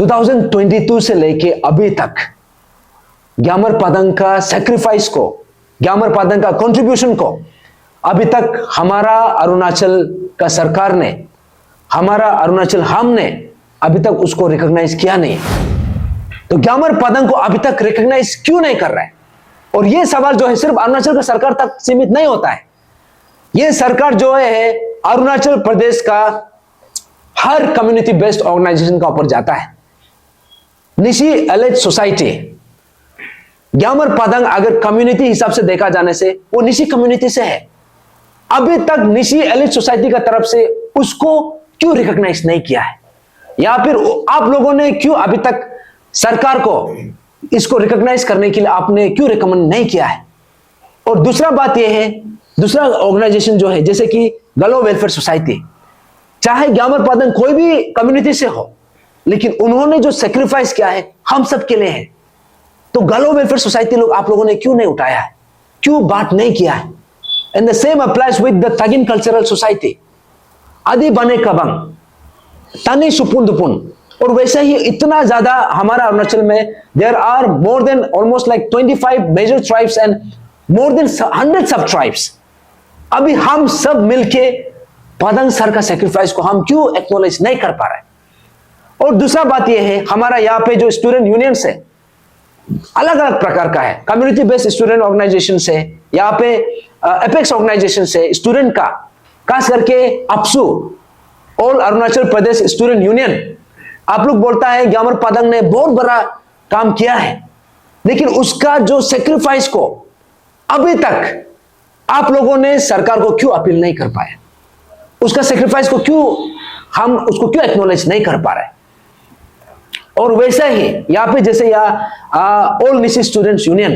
2022 से लेके अभी तक ग्यामर पादंग का सैक्रिफाइस को, ग्यामर पादंग का कंट्रीब्यूशन को अभी तक हमारा अरुणाचल का सरकार ने, हमारा अरुणाचल हमने अभी तक उसको रिकॉग्नाइज किया नहीं। तो ग्यामर पादंग को अभी तक रिकॉग्नाइज क्यों नहीं कर रहा है? और यह सवाल जो है सिर्फ अरुणाचल का सरकार तक सीमित नहीं होता है। यह सरकार जो है अरुणाचल प्रदेश का हर कम्युनिटी बेस्ड ऑर्गेनाइजेशन का ऊपर जाता है। निशी एलिट सोसाइटी, ग्यामर पादंग अगर कम्युनिटी हिसाब से देखा जाने से वो निशी कम्युनिटी से है। अभी तक निशी एलिट सोसाइटी का तरफ से उसको क्यों रिकॉग्नाइज नहीं किया है, या फिर आप लोगों ने क्यों अभी तक सरकार को इसको रिकॉग्नाइज करने के लिए आपने क्यों रिकमेंड नहीं किया है? और दूसरा बात यह है, दूसरा ऑर्गेनाइजेशन जो है जैसे कि गलो वेलफेयर सोसाइटी, चाहे ग्यामर पादंग कोई भी कम्युनिटी से हो, लेकिन उन्होंने जो सेक्रीफाइस किया है हम सब के लिए है। तो गलो वेलफेयर सोसाइटी लोग आप लोगों ने क्यों नहीं उठाया है, क्यों बात नहीं किया है? And the same applies with the Tagin cultural society, Adi Bane कबंग, तनी सुपुन दुपुन। और वैसे ही इतना ज्यादा हमारा अरुणाचल में there are more than almost like 25 major tribes and more than 100 sub tribes. अभी हम सब मिलके पादंग सर का सेक्रीफाइस को हम क्यों एक्नॉलेज नहीं कर पा रहे? और दूसरा बात यह है, हमारा यहाँ पे जो स्टूडेंट यूनियंस है अलग अलग प्रकार का है। कम्युनिटी बेस्ड स्टूडेंट ऑर्गेनाइजेशन से, यहाँ पे एपेक्स ऑर्गेनाइजेशन से, स्टूडेंट का खास करके अपसू all Arunachal Pradesh student union, आप लोग बोलता है ग्यामर पादंग ने बहुत बड़ा काम किया है, लेकिन उसका जो सेक्रीफाइस को अभी तक आप लोगों ने सरकार को क्यों अपील नहीं कर पाए? उसका सेक्रीफाइस को क्यों हम उसको क्यों एक्नॉलेज नहीं कर पा रहे? और वैसा ही यहाँ पे जैसे ऑल निशी स्टूडेंट्स यूनियन,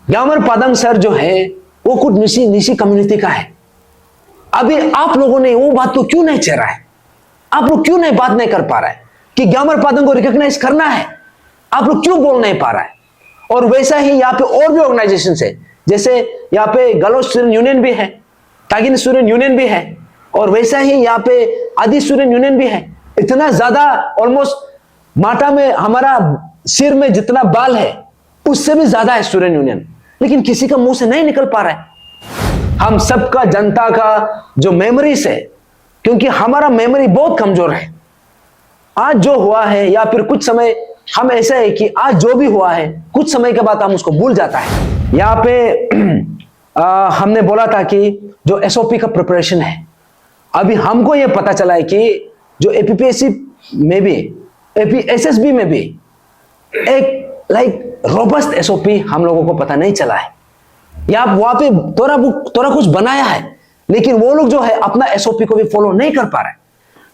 ग्यामर पादंग सर जो है वो कुछ निशी कम्युनिटी का है। अभी आप लोगों ने वो बात को क्यों नहीं छेड़ा है? आप लोग क्यों नहीं बात नहीं कर पा रहे हैं कि ग्यामर पादंग को रिकॉग्नाइज करना है? आप लोग क्यों बोल नहीं पा रहा है? और वैसा ही यहाँ पे और भी ऑर्गेनाइजेशन है, जैसे यहाँ पे गलो स्टूडेंट यूनियन भी है, तागिन स्टूडेंट यूनियन भी है, और वैसा ही यहाँ पे आदि स्टूडेंट यूनियन भी है। इतना ज्यादा ऑलमोस्ट माटा में हमारा सिर में जितना बाल है उससे भी ज्यादा है स्टूडेंट यूनियन, लेकिन किसी का मुंह से नहीं निकल पा रहा है। हम सबका जनता का जो मेमोरीज है, क्योंकि हमारा मेमोरी बहुत कमजोर है। आज जो हुआ है या फिर कुछ समय हम ऐसा है कि आज जो भी हुआ है कुछ समय के बाद हम उसको भूल जाता है। यहाँ पे हमने बोला था कि जो एसओपी का प्रिपरेशन है, अभी हमको ये पता चला है कि जो एपीपीएससी में भी, एसएसबी में भी एक लाइक रोबस्ट एसओपी हम लोगों को पता नहीं चला है। या वहां पे थोड़ा कुछ बनाया है, लेकिन वो लोग जो है अपना एसओपी को भी फॉलो नहीं कर पा रहे।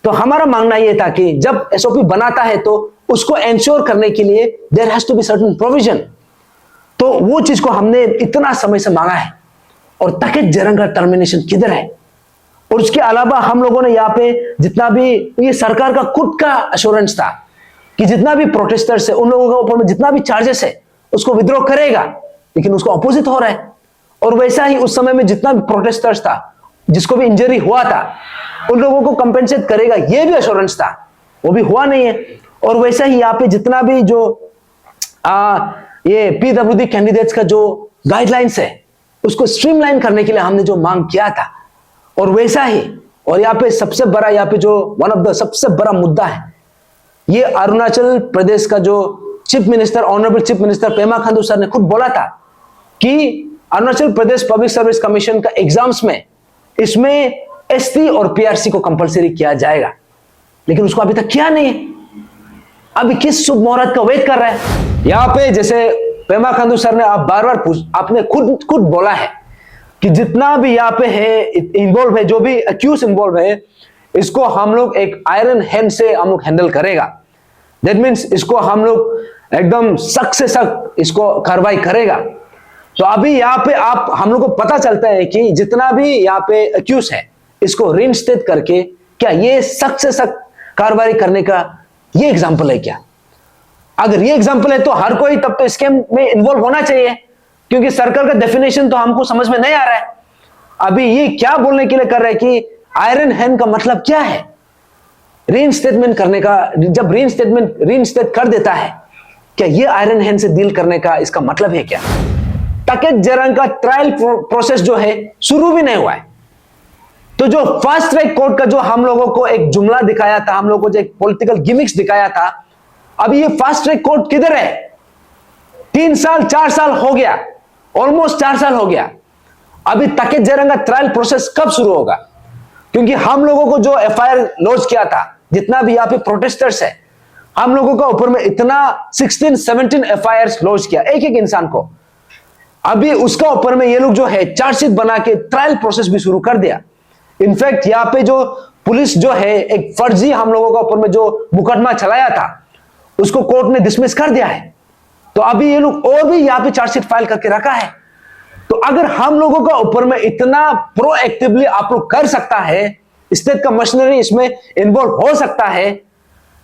तो हमारा मांगना ये था कि जब एसओपी बनाता है तो उसको एंश्योर करने के लिए there has to be certain provision. तो वो चीज को हमने इतना समय से मांगा है। और तकेत जरंग का टर्मिनेशन किधर है? और उसके अलावा हम लोगों ने यहाँ पे जितना भी ये सरकार का खुद का अश्योरेंस था कि जितना भी प्रोटेस्टर्स है उन लोगों के ऊपर में जितना भी चार्जेस है उसको विद्रॉ करेगा, लेकिन उसको अपोजिट हो रहा है। और वैसा ही उस समय में जितना भी प्रोटेस्टर्स था, जिसको भी इंजरी हुआ था, उन लोगों को कंपेंसेट करेगा, ये भी अश्योरेंस था, वो भी हुआ नहीं है। और वैसा ही यहाँ पे जितना भी जो ये पीडब्ल्यूडी कैंडिडेट्स का जो गाइडलाइंस है उसको स्ट्रीमलाइन करने के लिए हमने जो मांग किया था। और वैसा ही, और यहाँ पे सबसे बड़ा, यहाँ पे जो वन ऑफ द सबसे बड़ा मुद्दा है, ये अरुणाचल प्रदेश का जो chief minister, honourable chief minister Pema Khandu sir ने खुद बोला था कि Arunachal Pradesh public service commission का एग्जाम्स में इसमें एसटी और पीआरसी को कंपलसरी किया जाएगा, लेकिन उसको अभी तक किया नहीं। अभी किस शुभ मुहूर्त का वेट कर रहा है? यहाँ पे जैसे पेमा खांडू सर ने आप बार-बार आपने खुद बोला है कि जितना भी यहाँ पे है इन्वॉल्व है, जो भी अक्यूज इन्वॉल्व है, इसको हम लोग एक आयरन हैंड से हम लोग हैंडल करेगा। दैट मीन्स इसको हम लोग एकदम सख्त से सख्त इसको कार्रवाई करेगा। तो अभी यहाँ पे आप हम लोग को पता चलता है कि जितना भी यहाँ पे अक्यूज है इसको रिइंस्टेट करके, क्या ये सख्त से सख्त कार्रवाई करने का ये एग्जाम्पल है क्या? अगर ये एग्जाम्पल है तो हर कोई तब तो स्कैम में इन्वॉल्व होना चाहिए, क्योंकि सरकार का डेफिनेशन तो हमको समझ में नहीं आ रहा है। अभी ये क्या बोलने के लिए कर रहे हैं कि आयरन हैंड का मतलब क्या है? रीइंस्टेटमेंट करने का, जब रीइंस्टेट कर देता है, क्या ये आयरन हैंड से डील करने का इसका मतलब है क्या? तकेत जरंग का ट्रायल प्रोसेस जो है शुरू भी नहीं हुआ है। तो जो फास्ट ट्रैक कोर्ट का जो हम लोगों को एक जुमला दिखाया था, हम लोगों को जो एक पॉलिटिकल गिमिक्स दिखाया था, अभी ये फास्ट ट्रैक कोर्ट किधर है? 3 साल 4 साल हो गया, ऑलमोस्ट 4 साल हो गया। अभी तकेत जरंग का ट्रायल प्रोसेस कब शुरू होगा? क्योंकि हम लोगों को जो एफआईआर लॉन्च किया था, जितना भी यहाँ पे प्रोटेस्टर्स है, हम लोगों का ऊपर में इतना 16-17 एफआईआर लॉन्च किया एक एक इंसान को। अभी उसका ऊपर में ये लोग जो है चार्जशीट बना के ट्रायल प्रोसेस भी शुरू कर दिया। इनफैक्ट यहाँ पे जो पुलिस जो है एक फर्जी हम लोगों का ऊपर में जो मुकदमा चलाया था, उसको कोर्ट ने डिसमिस कर दिया है। तो अभी ये लोग और भी यहाँ पे चार्जशीट फाइल करके रखा है। तो अगर हम लोगों का ऊपर में इतना प्रोएक्टिवली आप लोग कर सकता है, स्टेट का मशीनरी इसमें इन्वॉल्व हो सकता है,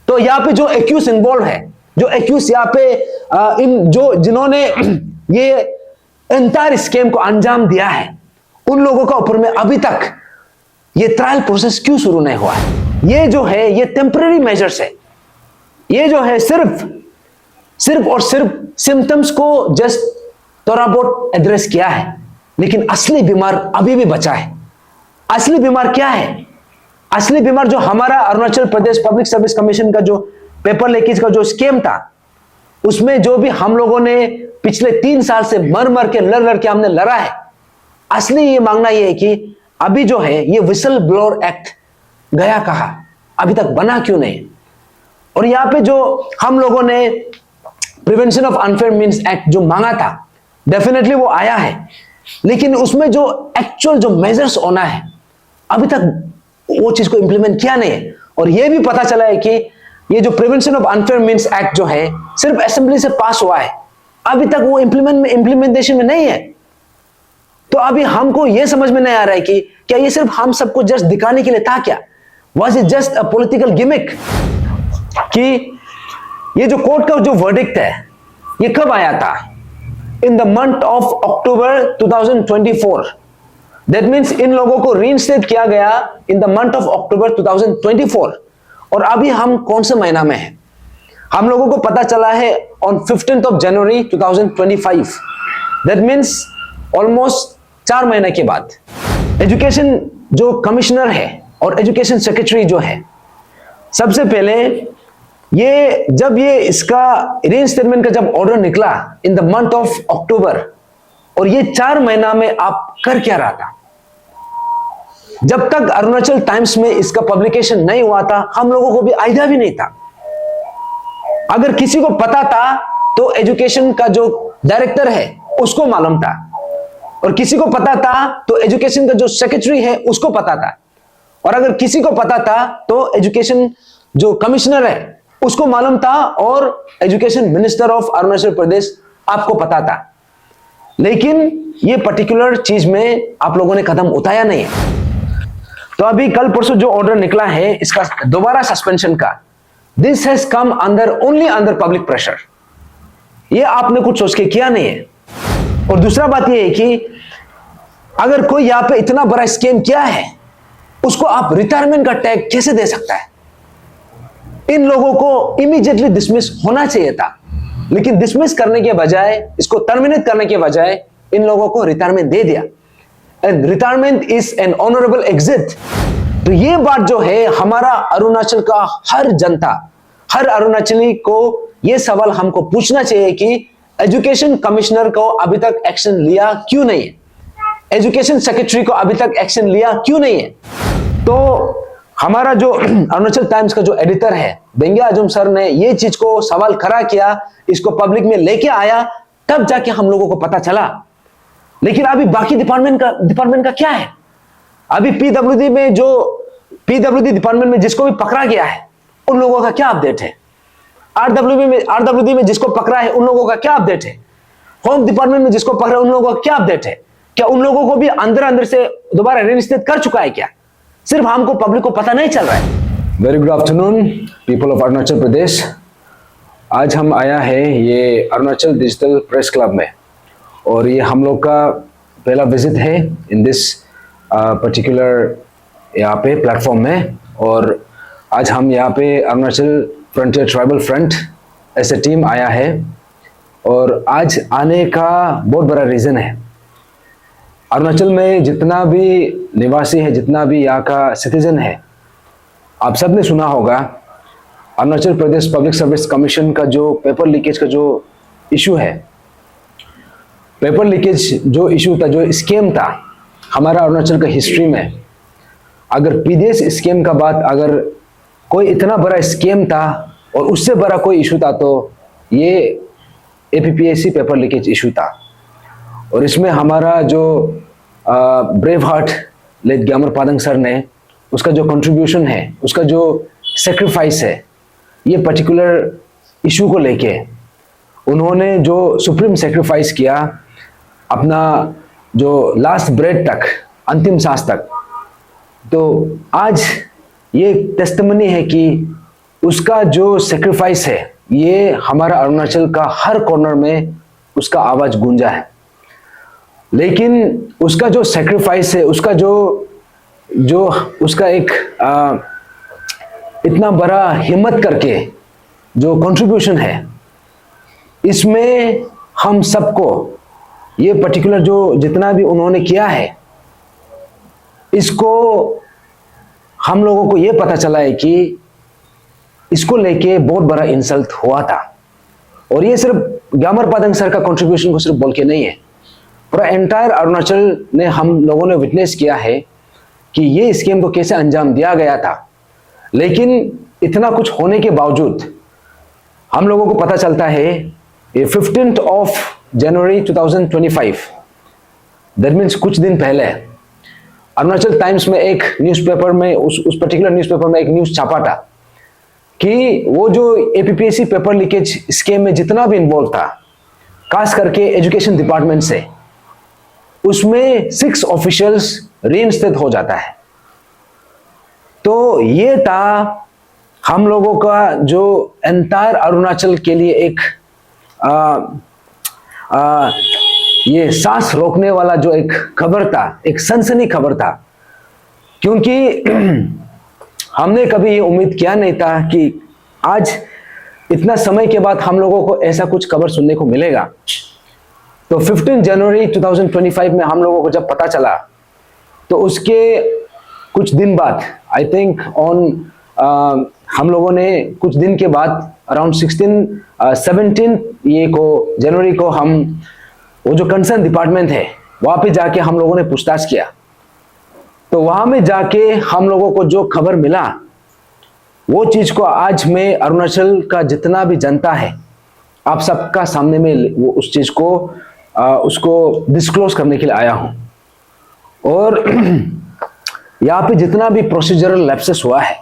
तो यहाँ पे जो एक्यूज इन्वॉल्व है, जो एक्यूज यहाँ पे इन जो जिन्होंने ये एंटायर स्कीम को अंजाम दिया है, उन लोगों का ऊपर में अभी तक ये ट्रायल प्रोसेस क्यों शुरू नहीं हुआ है? ये जो है ये टेम्पररी मेजर्स है। ये जो है सिर्फ और सिर्फ सिम्टम्स को जस्ट थोड़ा बहुत एड्रेस किया है, लेकिन असली बीमार अभी भी बचा है। असली बीमार क्या है? असली बीमार जो हमारा Arunachal Pradesh public service commission का जो पेपर लीकेज का जो स्कीम था, उसमें जो भी हम लोगों ने पिछले 3 साल से मर के लड़ के हमने लड़ा है, असली ये मांगना ये है कि अभी जो है ये विसल ब्लोअर एक्ट गया कहा, अभी तक बना क्यों नहीं? और यहाँ पे जो हम लोगों ने prevention of unfair means act जो मांगा था, डेफिनेटली वो आया है, लेकिन उसमें जो एक्चुअल जो मेजर्स होना है, अभी तक वो चीज को इंप्लीमेंट किया नहीं है। और ये भी पता चला है कि ये जो prevention of unfair means act जो है सिर्फ असेंबली से पास हुआ है, अभी तक वो इंप्लीमेंटेशन में नहीं है। तो अभी हमको ये समझ में नहीं आ रहा है कि क्या ये सिर्फ हम सबको जस्ट दिखाने के लिए था क्या? Was it just a political gimmick? कि ये जो कोर्ट का जो वर्डिक्ट है ये कब आया था? In the month of October 2024। That means in लोगों को रीइंस्टेट किया गया in the month of October 2024। और अभी हम कौन से महीना में हैं? हम लोगों को पता चला है on 15th of January 2025। That means almost 4 महीने के बाद। एजुकेशन जो कमिश्नर है और एजुकेशन सेक्रेटरी जो है, सबसे पहले ये जब ये इसका रीइंस्टेटमेंट का जब ऑर्डर निकला in the month of October, और ये 4 महीना में आप कर क्या रहा था? जब तक अरुणाचल टाइम्स में इसका पब्लिकेशन नहीं हुआ था, हम लोगों को भी आइडिया भी नहीं था। अगर किसी को पता था तो एजुकेशन का जो डायरेक्टर है उसको मालूम था, और किसी को पता था तो एजुकेशन का जो सेक्रेटरी है उसको पता था, और अगर किसी को पता था तो एजुकेशन जो कमिश्नर है उसको मालूम था, और एजुकेशन मिनिस्टर ऑफ अरुणाचल प्रदेश आपको पता था। लेकिन ये पर्टिकुलर चीज में आप लोगों ने कदम उठाया नहीं है। तो अभी कल परसों जो ऑर्डर निकला है इसका दोबारा सस्पेंशन का, this has come only under public pressure. ये आपने कुछ सोच के किया नहीं है। और दूसरा बात ये है कि अगर कोई यहाँ पे इतना बड़ा स्कीम किया है, उसको आप रिटायरमेंट का टैग कैसे दे सकता है? इन लोगों को इमीडिएटली डिसमिस होना चाहिए था, लेकिन डिसमिस करने के बजाय, इसको टर्मिनेट करने के बजाय इन लोगों को रिटायरमेंट दे दिया। And retirement is an honourable exit. तो ये बात जो है हमारा अरुणाचल का हर जनता, हर अरुणाचली को ये सवाल हमको पूछना चाहिए कि एजुकेशन कमिश्नर को अभी तक एक्शन लिया क्यों नहीं है? एजुकेशन सेक्रेटरी को अभी तक एक्शन लिया क्यों नहीं है? तो हमारा जो अरुणाचल टाइम्स का जो एडिटर है बेंगे आजम सर ने ये चीज को सवाल खड़ा किया, इसको पब्लिक में लेके आया, तब जाके हम लोगों को पता चला। लेकिन अभी बाकी डिपार्टमेंट का क्या है? अभी पीडब्ल्यूडी डिपार्टमेंट में जिसको भी पकड़ा गया है उन लोगों का क्या अपडेट है? आरडब्ल्यूडी में जिसको पकड़ा है उन लोगों का क्या अपडेट है? होम डिपार्टमेंट में जिसको पकड़ा है उन लोगों का क्या अपडेट है? क्या उन लोगों को भी अंदर से दोबारा रिइंस्टेट कर चुका है क्या? सिर्फ हमको पब्लिक को पता नहीं चल रहा है। Very good afternoon people of Arunachal Pradesh. आज हम आया है ये अरुणाचल डिजिटल प्रेस क्लब में, और ये हम लोग का पहला विजिट है इन दिस पर्टिकुलर यहाँ पे प्लेटफॉर्म में। और आज हम यहाँ पे अरुणाचल फ्रंटियर ट्राइबल फ्रंट ऐसे टीम आया है और आज आने का बहुत बड़ा रीज़न है। अरुणाचल में जितना भी निवासी है, जितना भी यहाँ का सिटीजन है, आप सब ने सुना होगा Arunachal Pradesh public service commission का जो पेपर लीकेज का जो इशू है। पेपर लीकेज जो इशू था, जो स्कैम था हमारा अरुणाचल का हिस्ट्री में, अगर पीडीएस स्कैम का बात, अगर कोई इतना बड़ा स्कैम था और उससे बड़ा कोई इशू था तो ये एपीपीएससी पेपर लीकेज इशू था। और इसमें हमारा जो ब्रेव हार्ट लेट ग्यामर पादंग सर ने, उसका जो कंट्रीब्यूशन है, उसका जो सेक्रीफाइस है, ये पर्टिकुलर इशू को लेके उन्होंने जो सुप्रीम सेक्रीफाइस किया, अपना जो लास्ट ब्रेथ तक, अंतिम सांस तक, तो आज ये टेस्टिमनी है कि उसका जो सेक्रीफाइस है ये हमारा अरुणाचल का हर कॉर्नर में उसका आवाज गूंजा है। लेकिन उसका जो सेक्रीफाइस है, उसका जो उसका एक इतना बड़ा हिम्मत करके जो कंट्रीब्यूशन है, इसमें हम सबको ये पर्टिकुलर जो जितना भी उन्होंने किया है, इसको हम लोगों को ये पता चला है कि इसको लेके बहुत बड़ा इंसल्ट हुआ था। और ये सिर्फ ग्यामर पादंग सर का कंट्रीब्यूशन को सिर्फ बोल के नहीं है, पूरा एंटायर अरुणाचल ने, हम लोगों ने विटनेस किया है कि ये स्कीम को कैसे अंजाम दिया गया था। लेकिन इतना कुछ होने के बावजूद हम लोगों को पता चलता है ये 15th of January 2025, that means कुछ दिन पहले अरुणाचल टाइम्स में एक न्यूज़पेपर में, उस पर्टिकुलर न्यूज़पेपर में एक न्यूज़ छापा था कि वो जो एपीपीएससी पेपर लीकेज स्कीम में जितना भी इन्वॉल्व था, खास करके एजुकेशन डिपार्टमेंट से, उसमें 6 ऑफिशियल्स रीइंस्टेट हो जाता है। तो ये था हम लोगों का जो एंटायर अरुणाचल के लिए एक ये सांस रोकने वाला जो एक खबर था, एक सनसनी खबर था। क्योंकि हमने कभी ये उम्मीद किया नहीं था कि आज इतना समय के बाद हम लोगों को ऐसा कुछ खबर सुनने को मिलेगा। तो 15 जनवरी 2025 में हम लोगों को जब पता चला, तो उसके कुछ दिन बाद, आई थिंक हम लोगों ने कुछ दिन के बाद अराउंड 17 ये को जनवरी को हम वो जो कंसर्न डिपार्टमेंट है वहां पे जाके हम लोगों ने पूछताछ किया। तो वहां में जाके हम लोगों को जो खबर मिला, वो चीज को आज मैं अरुणाचल का जितना भी जनता है, आप सबका सामने में वो उस चीज को उसको डिस्क्लोज करने के लिए आया हूं। और यहाँ पे जितना भी प्रोसीजरल लैप्सेस हुआ है,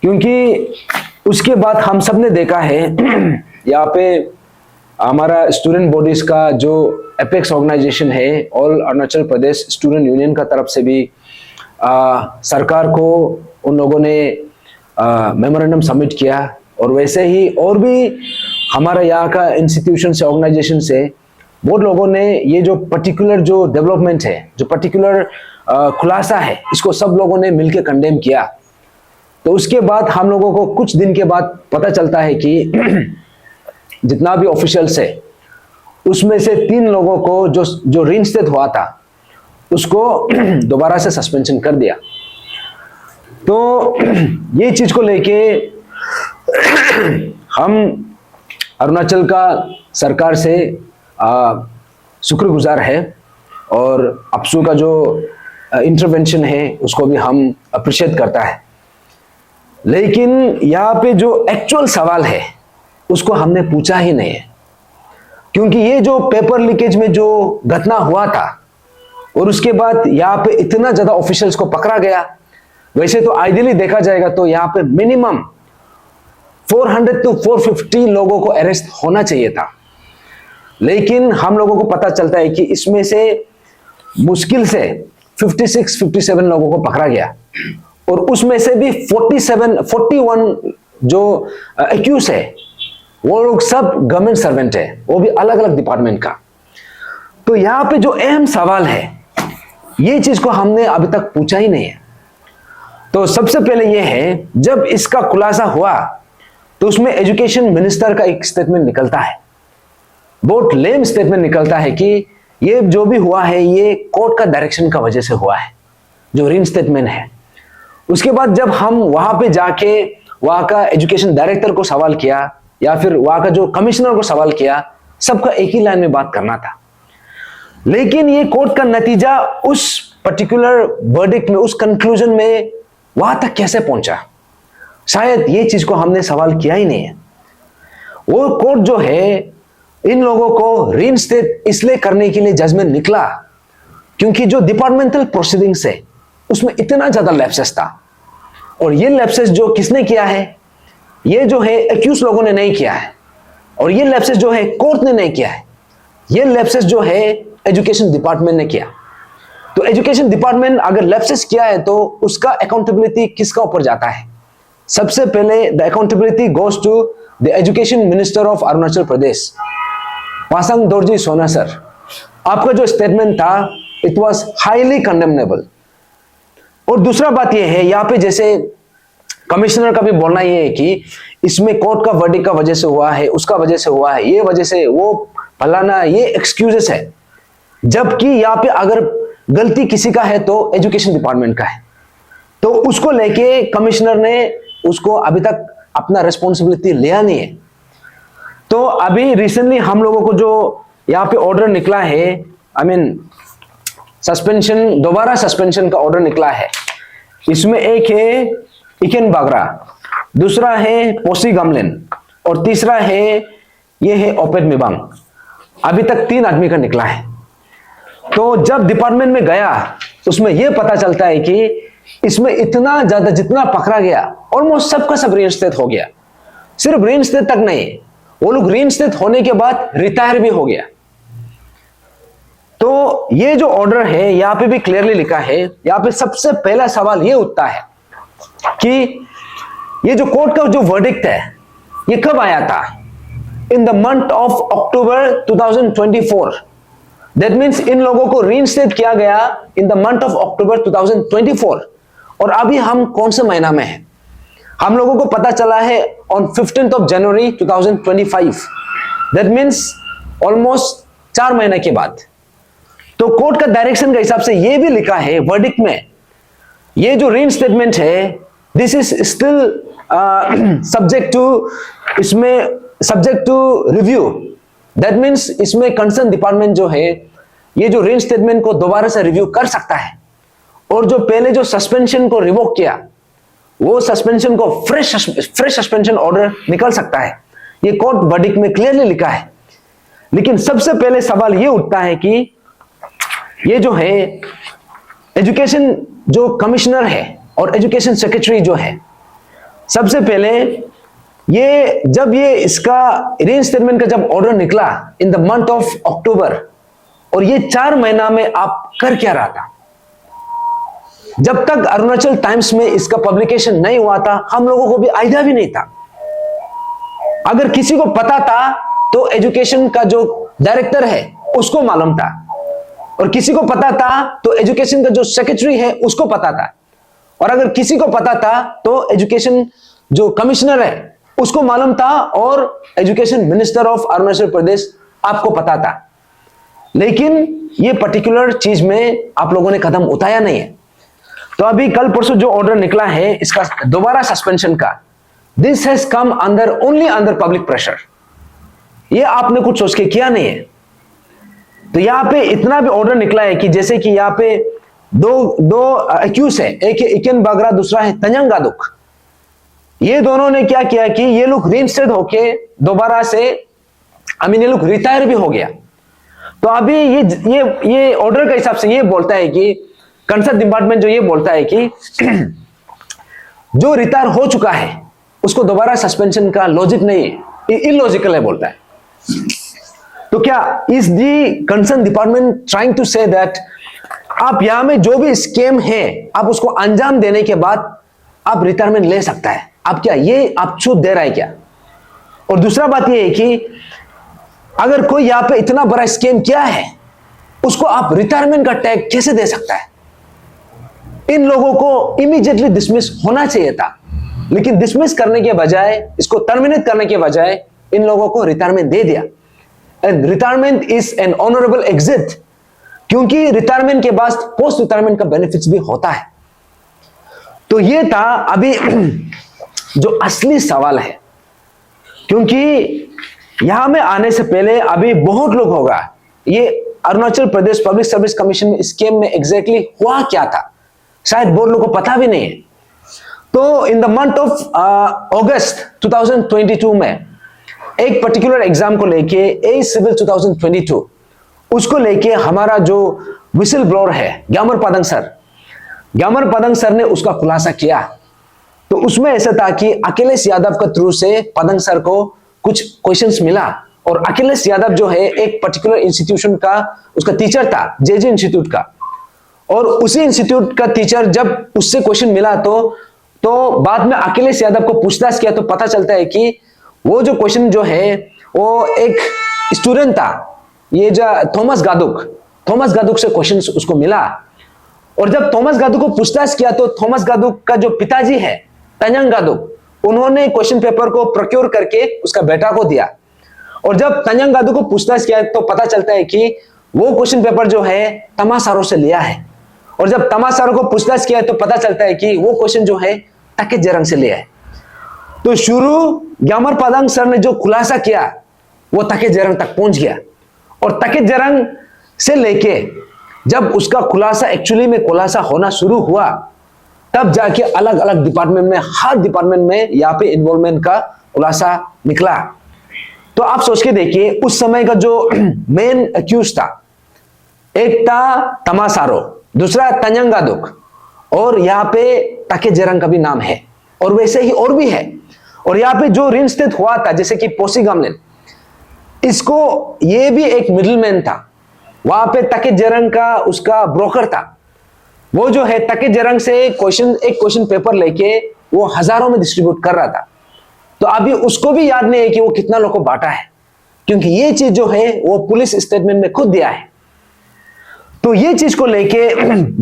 क्योंकि उसके बाद हम सब ने देखा है यहाँ पे हमारा स्टूडेंट बॉडीज का जो एपेक्स ऑर्गेनाइजेशन है, all Arunachal Pradesh student union का तरफ से भी सरकार को उन लोगों ने मेमोरेंडम सबमिट किया। और वैसे ही और भी हमारा यहाँ का इंस्टीट्यूशन से, ऑर्गेनाइजेशन से बहुत लोगों ने ये जो पर्टिकुलर जो डेवलपमेंट है, जो पर्टिकुलर खुलासा है, इसको सब लोगों ने मिलकर कंडेम किया। तो उसके बाद हम लोगों को कुछ दिन के बाद पता चलता है कि जितना भी ऑफिशियल्स है, उसमें से 3 लोगों को जो रीइंस्टेट हुआ था, उसको दोबारा से सस्पेंशन कर दिया। तो ये चीज को लेके हम अरुणाचल का सरकार से शुक्रगुजार है, और अपसू का जो इंटरवेंशन है उसको भी हम अप्रिशिएट करता है। लेकिन यहाँ पे जो एक्चुअल सवाल है उसको हमने पूछा ही नहीं है, क्योंकि ये जो पेपर लीकेज में जो घटना हुआ था और उसके बाद यहाँ पे इतना ज्यादा ऑफिशियल्स को पकड़ा गया। वैसे तो आइडियली देखा जाएगा तो यहाँ पे मिनिमम 400 to 450 लोगों को अरेस्ट होना चाहिए था, लेकिन हम लोगों को पता चलता है कि इसमें से मुश्किल से 56-57 लोगों को पकड़ा गया। और उसमें से भी 41 जो एक्यूज है, वो लोग सब गवर्नमेंट सर्वेंट है, वो भी अलग अलग डिपार्टमेंट का। तो यहाँ पे जो अहम सवाल है, ये चीज को हमने अभी तक पूछा ही नहीं है। तो सबसे पहले यह है, जब इसका खुलासा हुआ तो उसमें एजुकेशन मिनिस्टर का एक स्टेटमेंट निकलता है, बहुत लेम स्टेटमेंट निकलता है कि ये जो भी हुआ है ये कोर्ट का डायरेक्शन का वजह से हुआ है, जो रीन स्टेटमेंट है। उसके बाद जब हम वहां पे जाके वहां का एजुकेशन डायरेक्टर को सवाल किया या फिर वहां का जो कमिश्नर को सवाल किया, सबका एक ही लाइन में बात करना था। लेकिन ये कोर्ट का नतीजा उस पर्टिकुलर वर्डिक्ट में, उस कंक्लूजन में वहां तक कैसे पहुंचा, शायद ये चीज को हमने सवाल किया ही नहीं है। वो कोर्ट जो है इन लोगों को रीइंस्टेट इसलिए करने के लिए जजमेंट निकला क्योंकि जो डिपार्टमेंटल प्रोसीडिंग्स है उसमें इतना ज्यादा लैप्सेस था, और ये लैप्सेस जो किसने किया है, ये जो है एक्यूज लोगों ने नहीं किया है, और ये लैप्सेस जो है कोर्ट ने नहीं किया है, ये लैप्सेस जो है एजुकेशन डिपार्टमेंट ने किया। तो एजुकेशन डिपार्टमेंट अगर लैप्सेस किया है तो उसका अकाउंटेबिलिटी किसका ऊपर जाता है? सबसे पहले the accountability goes to the education minister of Arunachal Pradesh, Pasang Dorjee Sona sir. आपका जो स्टेटमेंट था इट वाज हाईली कंडेमनेबल। और दूसरा बात यह है, यहाँ पे जैसे कमिश्नर का भी बोलना यह है कि इसमें कोर्ट का वर्डिक्ट का वजह से हुआ है, उसका वजह से हुआ है, ये वजह से वो फलाना, ये एक्सक्यूजेस है। जबकि यहाँ पे अगर गलती किसी का है तो एजुकेशन डिपार्टमेंट का है, तो उसको लेके कमिश्नर ने उसको अभी तक अपना रिस्पॉन्सिबिलिटी लिया नहीं है। तो अभी रिसेंटली हम लोगों को जो यहाँ पे ऑर्डर निकला है, आई मीन सस्पेंशन, दोबारा सस्पेंशन का ऑर्डर निकला है, इसमें एक है इकेन बागरा, दूसरा है पोसी गमलेन, और तीसरा है ये है ओपेट मिबांग। अभी तक 3 आदमी का निकला है। तो जब डिपार्टमेंट में गया उसमें यह पता चलता है कि इसमें इतना ज्यादा जितना पकड़ा गया ऑलमोस्ट सबका सब रीइंस्टेट हो गया। सिर्फ रीइंस्टेट तक नहीं, वो लोग रीइंस्टेट होने के बाद रिटायर भी हो गया। तो ये जो ऑर्डर है यहां पे भी क्लियरली लिखा है, यहां पे सबसे पहला सवाल ये उठता है कि ये जो कोर्ट का जो वर्डिक्ट है ये कब आया था? In the month of October 2024। That means in लोगों को रीइंस्टेट किया गया in the month of October 2024, और अभी हम कौन से महीना में हैं? हम लोगों को पता चला है on 15th of January 2025। That means almost 4 महीने के बाद। तो कोर्ट का डायरेक्शन के हिसाब से ये भी लिखा है वर्डिक्ट में, ये जो रीइंस्टेटमेंट है this is still subject to, इसमें subject to review. That means इसमें कंसर्न डिपार्टमेंट जो है ये जो रीइंस्टेटमेंट को दोबारा से रिव्यू कर सकता है, और जो पहले जो सस्पेंशन को रिवोक किया वो सस्पेंशन को फ्रेश सस्पेंशन ऑर्डर निकल सकता है। ये कोर्ट वर्डिक्ट में क्लियरली लिखा है। लेकिन सबसे पहले सवाल ये उठता है कि ये जो है एजुकेशन जो कमिश्नर है और एजुकेशन सेक्रेटरी जो है, सबसे पहले ये जब ये इसका रीइंस्टेटमेंट का जब ऑर्डर निकला in the month of October, और ये 4 महीना में आप कर क्या रहा था? जब तक अरुणाचल टाइम्स में इसका पब्लिकेशन नहीं हुआ था हम लोगों को भी आइडिया भी नहीं था। अगर किसी को पता था तो एजुकेशन का जो डायरेक्टर है उसको मालूम था, और किसी को पता था तो एजुकेशन का जो सेक्रेटरी है उसको पता था, और अगर किसी को पता था तो एजुकेशन जो कमिश्नर है उसको मालूम था, और एजुकेशन मिनिस्टर ऑफ अरुणाचल प्रदेश आपको पता था। लेकिन ये पर्टिकुलर चीज में आप लोगों ने कदम उठाया नहीं है। तो अभी कल परसों जो ऑर्डर निकला है इसका दोबारा सस्पेंशन का, this has come under only under public pressure. ये आपने कुछ सोच के किया नहीं है। तो यहां पे इतना भी ऑर्डर निकला है कि जैसे कि यहां पे दो एक्यूज है, एक है इकेन बागरा, दूसरा है तंजंग गादुक। ये दोनों ने क्या किया कि ये लोग रीइंस्टेट होके दोबारा से ये लोग रिटायर भी हो गया। तो अभी ये ऑर्डर के हिसाब से ये बोलता है कि कंसर्न डिपार्टमेंट जो ये बोलता है कि जो रिटायर हो चुका है उसको दोबारा सस्पेंशन का लॉजिक नहीं है, इलॉजिकल है बोलता है। तो क्या is the concern department trying to say that आप यहां में जो भी स्कीम है आप उसको अंजाम देने के बाद आप रिटायरमेंट ले सकता है? आप क्या ये आप छूट दे रहा है क्या? और दूसरा बात ये है कि अगर कोई यहां पे इतना बड़ा स्कीम किया है उसको आप रिटायरमेंट का टैग कैसे दे सकता है? इन लोगों को इमीडिएटली डिसमिस होना चाहिए था, लेकिन डिसमिस करने के बजाय, इसको टर्मिनेट करने के बजाय इन लोगों को रिटायरमेंट दे दिया। And retirement is an honourable exit, क्योंकि रिटायरमेंट के बाद पोस्ट रिटायरमेंट का बेनिफिट्स भी होता है। तो ये था अभी जो असली सवाल है, क्योंकि यहां में आने से पहले अभी बहुत लोग होगा ये Arunachal Pradesh public service commission scheme में एग्जैक्टली हुआ क्या था, शायद बहुत लोगों को पता भी नहीं है। तो इन द मंथ ऑफ अगस्त 2022 में एक पर्टिकुलर एग्जाम को लेके ए सिविल 2022 उसको लेके हमारा जो विसल ब्लोअर है ग्यामर पदंग सर ने उसका खुलासा किया। तो उसमें ऐसा था कि अखिलेश यादव के थ्रू से पदंग सर को कुछ क्वेश्चंस मिला, और अखिलेश यादव जो है एक पर्टिकुलर इंस्टीट्यूशन का उसका टीचर था, जेजे इंस्टीट्यूट का, और उसी इंस्टीट्यूट का टीचर जब उससे क्वेश्चन मिला तो बाद में अखिलेश यादव को पूछताछ किया तो पता चलता है कि वो जो क्वेश्चन जो है वो एक स्टूडेंट था, ये जो थॉमस गादुक से क्वेश्चन उसको मिला। और जब थॉमस गादुक को पूछताछ किया तो थॉमस गादुक का जो पिताजी है तंजंग गादुक, उन्होंने क्वेश्चन पेपर को प्रोक्योर करके उसका बेटा को दिया। और जब तंजंग गादुक को पूछताछ किया तो पता चलता है कि वो क्वेश्चन पेपर जो है तमासारो से लिया है, और जब तमासारो को पूछताछ किया तो पता चलता है कि वो क्वेश्चन जो है तके जरंग से लिया है। तो शुरू ग्यामर पदंग सर ने जो खुलासा किया वो तके जरंग तक पहुंच गया, और तके जरंग से लेके जब उसका खुलासा एक्चुअली में खुलासा होना शुरू हुआ, तब जाके अलग अलग डिपार्टमेंट में, हर डिपार्टमेंट में यहाँ पे इन्वॉल्वमेंट का खुलासा निकला। तो आप सोच के देखिए उस समय का जो मेन अक्यूज था, एक था तमासारो, दूसरा तंजंग गादुक, और यहाँ पे तके जरंग का भी नाम है, और वैसे ही और भी है। और यहाँ पे जो रिइंस्टेट हुआ था जैसे कि पोसी गामलिन, इसको ये भी एक मिडिलमैन था, वहां पे तके जरंग का उसका ब्रोकर था। वो जो है तके जरंग से एक क्वेश्चन पेपर लेके वो हजारों में डिस्ट्रीब्यूट कर रहा था। तो अभी उसको भी याद नहीं है कि वो कितना लोगों को बांटा है, क्योंकि ये चीज जो है वो पुलिस स्टेटमेंट में खुद दिया है। तो ये चीज को लेके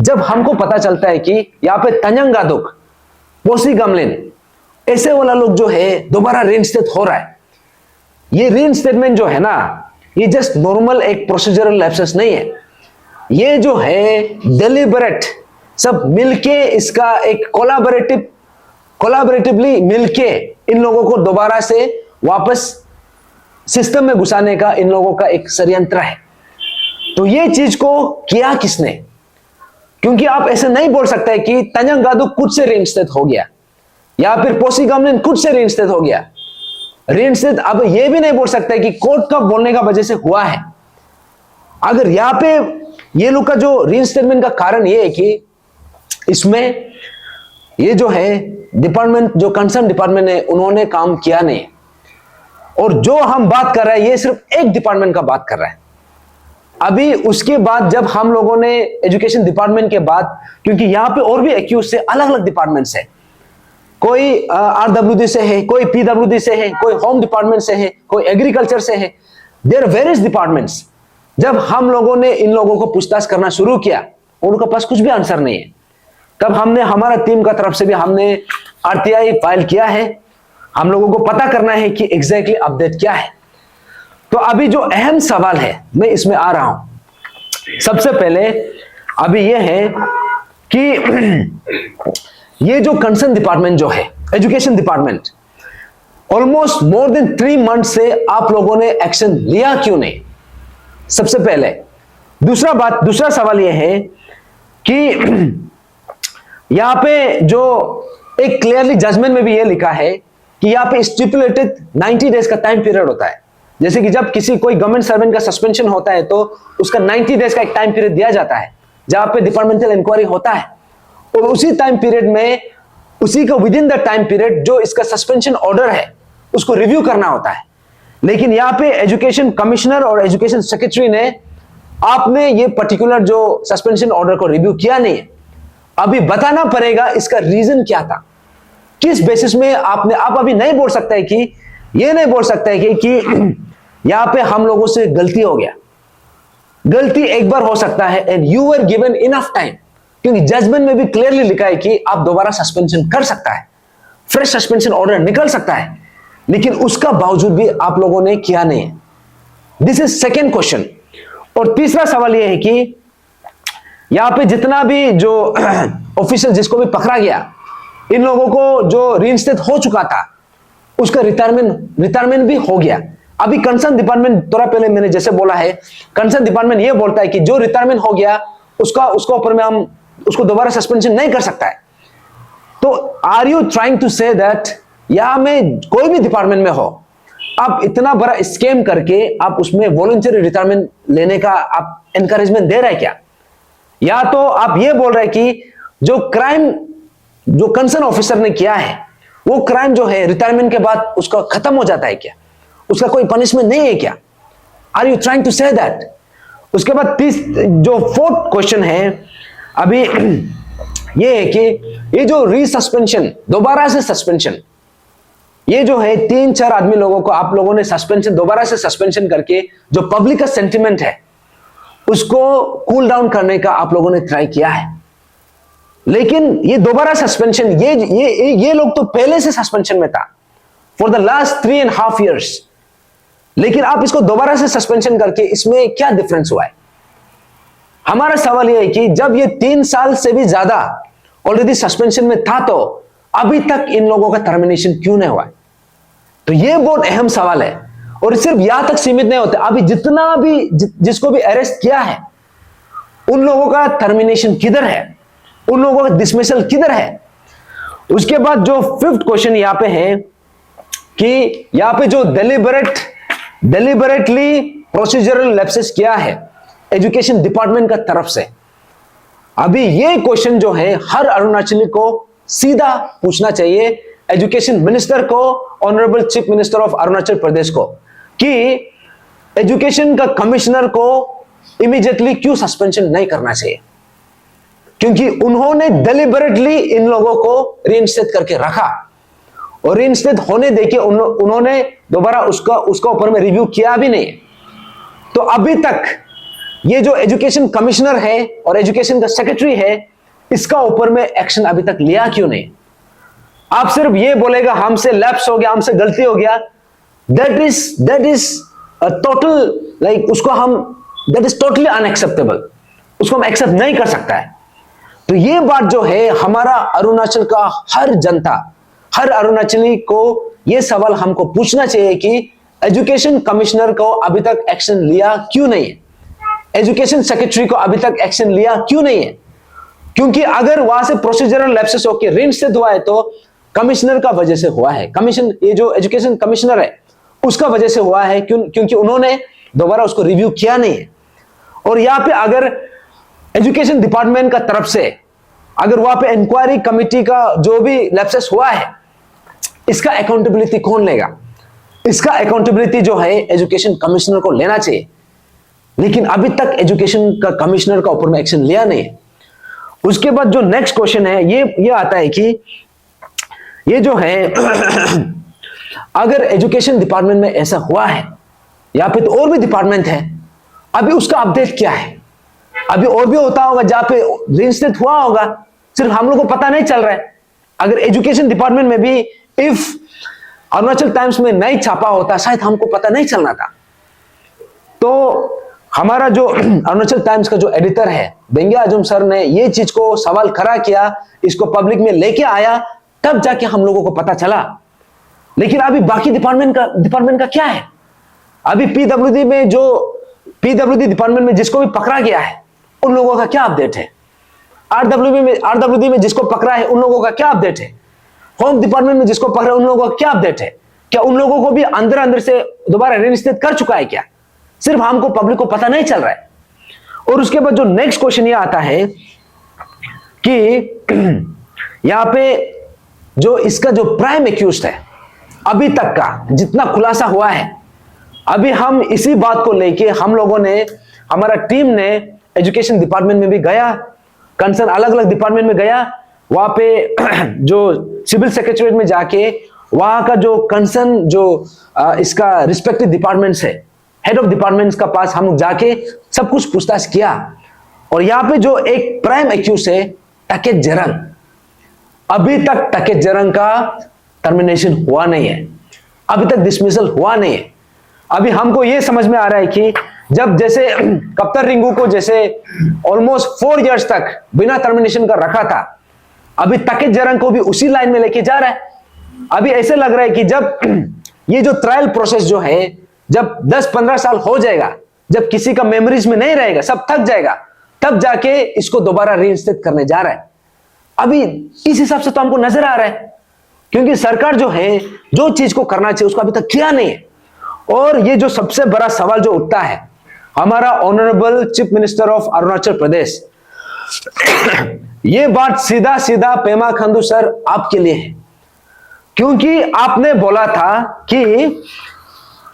जब हमको पता चलता है कि यहाँ पे तंजंग गादुक, पोसी गामलिन, ऐसे वाला लोग जो है दोबारा रिइंस्टेट हो रहा है, ये रिइंस्टेटमेंट जो है ना, ये जस्ट नॉर्मल एक प्रोसीजरल लैप्सेस नहीं है, ये जो है डेलिबरेट सब मिलके इसका एक कोलैबोरेटिवली मिलके इन लोगों को दोबारा से वापस सिस्टम में घुसाने का इन लोगों का एक षड्यंत्र है। तो ये चीज को किया किसने? क्योंकि आप ऐसे नहीं बोल सकते कि तंजंग गादुक खुद से रिइंस्टेट हो गया या फिर पोसी गामलिन खुद से रिइंस्टेट हो गया। रिइंस्टेट अब ये भी नहीं बोल सकते कि कोर्ट का बोलने का वजह से हुआ है। अगर यहां पे ये लोग का जो रिइंस्टेटमेंट का कारण ये है कि इसमें ये जो है डिपार्टमेंट, जो कंसर्न डिपार्टमेंट है, उन्होंने काम किया नहीं। और जो हम बात कर रहे हैं ये सिर्फ एक डिपार्टमेंट का बात कर रहे हैं। अभी उसके बाद जब हम लोगों ने एजुकेशन डिपार्टमेंट के बाद, क्योंकि यहां पे और भी एक्यूज से अलग अलग डिपार्टमेंट से, कोई आरडब्ल्यूडी से है, कोई पीडब्ल्यूडी से है, कोई होम डिपार्टमेंट से है, कोई एग्रीकल्चर से है, देयर वेरियस डिपार्टमेंट्स। जब हम लोगों ने इन लोगों को पूछताछ करना शुरू किया, उनके पास कुछ भी आंसर नहीं है। तब हमने, हमारा टीम का तरफ से भी हमने आरटीआई फाइल किया है। हम लोगों को पता करना है कि एग्जैक्टली अपडेट क्या है। तो अभी जो अहम सवाल है मैं इसमें आ रहा हूं। सबसे पहले अभी यह है कि ये जो कंसर्न डिपार्टमेंट जो है education department, almost more than 3 month से आप लोगों ने एक्शन लिया क्यों नहीं? सबसे पहले दूसरा सवाल यह है कि यहां पे जो एक क्लियरली जजमेंट में भी यह लिखा है कि यहां पे स्टिपुलेटेड 90 डेज का टाइम पीरियड होता है। जैसे कि जब किसी कोई गवर्नमेंट सर्वेंट का सस्पेंशन होता है तो उसका 90 डेज का एक टाइम पीरियड दिया जाता है जहां पे डिपार्टमेंटल इंक्वायरी होता है, और उसी टाइम पीरियड में, उसी का with in the time period जो इसका सस्पेंशन ऑर्डर है उसको रिव्यू करना होता है। लेकिन यहाँ पे एजुकेशन कमिश्नर और एजुकेशन सेक्रेटरी ने, आपने ये पर्टिकुलर जो सस्पेंशन ऑर्डर को रिव्यू किया नहीं है। अभी बताना पड़ेगा इसका रीजन क्या था, किस बेसिस में आपने। आप अभी नहीं बोल सकते कि, ये नहीं बोल सकते कि यहां पे हम लोगों से गलती हो गया। गलती एक बार हो सकता है, and you were given enough time क्योंकि जजमेंट में भी क्लियरली लिखा है कि आप दोबारा सस्पेंशन कर सकता है, फ्रेश सस्पेंशन ऑर्डर निकल सकता है, लेकिन उसका बावजूद भी आप लोगों ने किया नहीं है। This is second question. और तीसरा सवाल यह है कि यहां पे जितना भी जो ऑफिसर जिसको भी पकड़ा गया, इन लोगों को जो रीइंस्टेट हो चुका था उसका रिटायरमेंट भी हो गया। अभी कंसर्न डिपार्टमेंट, थोड़ा पहले मैंने जैसे बोला है, कंसर्न डिपार्टमेंट ये बोलता है कि जो रिटायरमेंट हो गया उसका ऊपर में हम उसको दोबारा सस्पेंशन नहीं कर सकता है। तो are you trying to say that या में कोई भी डिपार्टमेंट में हो, आप इतना बड़ा स्कैम करके आप उसमें वॉलंटरी रिटायरमेंट लेने का आप एनकरेजमेंट दे रहे हैं क्या? या तो आप ये बोल रहे हैं कि जो क्राइम जो कंसर्न ऑफिसर ने किया है वो क्राइम जो है रिटायरमेंट के बाद उसका खत्म हो जाता है क्या? उसका कोई पनिशमेंट नहीं है क्या? Are you trying to say that? उसके बाद जो फोर्थ क्वेश्चन है अभी ये है कि ये जो रीसस्पेंशन, दोबारा से सस्पेंशन, ये जो है 3-4 आदमी लोगों को आप लोगों ने सस्पेंशन, दोबारा से सस्पेंशन करके जो पब्लिक का सेंटिमेंट है उसको कूल डाउन करने का आप लोगों ने ट्राई किया है। लेकिन ये दोबारा सस्पेंशन, ये लोग तो पहले से सस्पेंशन में था फॉर द लास्ट 3.5 years, लेकिन आप इसको दोबारा से सस्पेंशन करके इसमें क्या डिफरेंस हुआ है? हमारा सवाल यह है कि जब ये 3 साल से भी ज्यादा ऑलरेडी सस्पेंशन में था तो अभी तक इन लोगों का टर्मिनेशन क्यों नहीं हुआ है? तो ये बहुत अहम सवाल है। और सिर्फ यहां तक सीमित नहीं होते, अभी जितना भी जिसको भी अरेस्ट किया है उन लोगों का टर्मिनेशन किधर है, उन लोगों का डिसमिसल किधर है? उसके बाद जो 5th क्वेश्चन यहां पे है कि यहां पे जो डेलिबरेटली प्रोसीजरल लैप्सेस किया है एजुकेशन डिपार्टमेंट का तरफ से, अभी ये क्वेश्चन जो है हर अरुणाचली को सीधा पूछना चाहिए एजुकेशन मिनिस्टर को, honourable chief minister of Arunachal Pradesh को, कि एजुकेशन का कमिश्नर को इमीडिएटली क्यों सस्पेंशन नहीं करना चाहिए? क्योंकि उन्होंने डेलिबरेटली इन लोगों को रीइंस्टेट करके रखा और रीइंस्टेट होने देके उन्होंने दोबारा उसका ऊपर में रिव्यू किया भी नहीं। तो अभी तक ये जो एजुकेशन कमिश्नर है और एजुकेशन का सेक्रेटरी है, इसका ऊपर में एक्शन अभी तक लिया क्यों नहीं? आप सिर्फ ये बोलेगा हमसे लैप्स हो गया, हमसे गलती हो गया, दैट इज टोटल लाइक उसको हम दैट इज टोटली अनएक्सेप्टेबल, उसको हम एक्सेप्ट नहीं कर सकता है। तो ये बात जो है हमारा अरुणाचल का हर जनता, हर अरुणाचली को ये सवाल हमको पूछना चाहिए कि एजुकेशन कमिश्नर को अभी तक एक्शन लिया क्यों नहीं है? एजुकेशन सेक्रेटरी को अभी तक एक्शन लिया क्यों नहीं है? क्योंकि अगर वहां से प्रोसीजरल लैप्सेस होकर रीइंस्टेट हुआ है तो कमिश्नर का वजह से हुआ है, ये जो एजुकेशन कमिश्नर है उसका वजह से हुआ है, क्योंकि उन्होंने दोबारा उसको रिव्यू किया नहीं है। और यहां पे अगर एजुकेशन डिपार्टमेंट का तरफ से अगर वहां पे इंक्वायरी कमिटी का जो भी लैप्सेस हुआ है, इसका अकाउंटेबिलिटी कौन लेगा? इसका अकाउंटेबिलिटी जो है एजुकेशन कमिश्नर को लेना चाहिए, लेकिन अभी तक एजुकेशन का कमिश्नर का ऊपर में एक्शन लिया नहीं है। उसके बाद जो नेक्स्ट क्वेश्चन है ये आता है कि ये जो है अगर एजुकेशन डिपार्टमेंट में ऐसा हुआ है या फिर तो और भी डिपार्टमेंट है, अभी उसका अपडेट क्या है? अभी और भी होता होगा जहां पे रीइंस्टेट हुआ होगा, सिर्फ हम लोग को पता नहीं चल रहा है। अगर एजुकेशन डिपार्टमेंट में भी इफ अरुणाचल टाइम्स में नहीं छापा होता शायद हमको पता नहीं चलना था। तो हमारा जो अरुणाचल टाइम्स का जो एडिटर है बेंगे आजम सर ने ये चीज को सवाल खड़ा किया, इसको पब्लिक में लेके आया, तब जाके हम लोगों को पता चला। लेकिन अभी बाकी डिपार्टमेंट का क्या है? अभी पीडब्ल्यूडी डिपार्टमेंट में जिसको भी पकड़ा गया है उन लोगों का क्या अपडेट है? आरडब्ल्यूडी में जिसको पकड़ा है उन लोगों का क्या अपडेट है? होम डिपार्टमेंट में जिसको पकड़ा है उन लोगों का क्या अपडेट है? क्या उन लोगों को भी अंदर से दोबारा रीइंस्टेट कर चुका है क्या? सिर्फ हमको पब्लिक को पता नहीं चल रहा है। और उसके बाद जो नेक्स्ट क्वेश्चन ये आता है कि यहां पे जो इसका जो प्राइम एक्यूज्ड है अभी तक का जितना खुलासा हुआ है, अभी हम इसी बात को लेके हम लोगों ने, हमारा टीम ने एजुकेशन डिपार्टमेंट में भी गया, कंसर्न अलग अलग डिपार्टमेंट में गया, वहां पे जो सिविल सेक्रेटरीट में जाके वहां का जो कंसर्न जो इसका रिस्पेक्टिव डिपार्टमेंट्स है, हेड ऑफ डिपार्टमेंट्स का पास हम जाके सब कुछ पूछताछ किया। और यहां पे जो एक प्राइम एक्यूज है टकेत जरंग, अभी तक टकेत जरंग का टर्मिनेशन हुआ नहीं है, अभी तक डिसमिसल हुआ नहीं है। अभी हमको यह समझ में आ रहा है कि जब जैसे कप्तान रिंकू को जैसे ऑलमोस्ट 4 इयर्स तक बिना टर्मिनेशन का रखा था, अभी टकेत जरंग को भी उसी लाइन में लेके जा रहा है। अभी ऐसे लग रहा है कि जब ये जो ट्रायल प्रोसेस जो है, जब 10-15 साल हो जाएगा, जब किसी का मेमोरीज में नहीं रहेगा, सब थक जाएगा, तब जाके इसको दोबारा रीइंस्टेट करने जा रहा है। अभी इस हिसाब से तो हमको नजर आ रहा है, क्योंकि सरकार जो है जो चीज को करना चाहिए उसको अभी तक किया नहीं है। और ये जो सबसे बड़ा सवाल जो उठता है, हमारा honourable chief minister of Arunachal Pradesh, ये बात सीधा सीधा पेमा खांडू सर आपके लिए है, क्योंकि आपने बोला था कि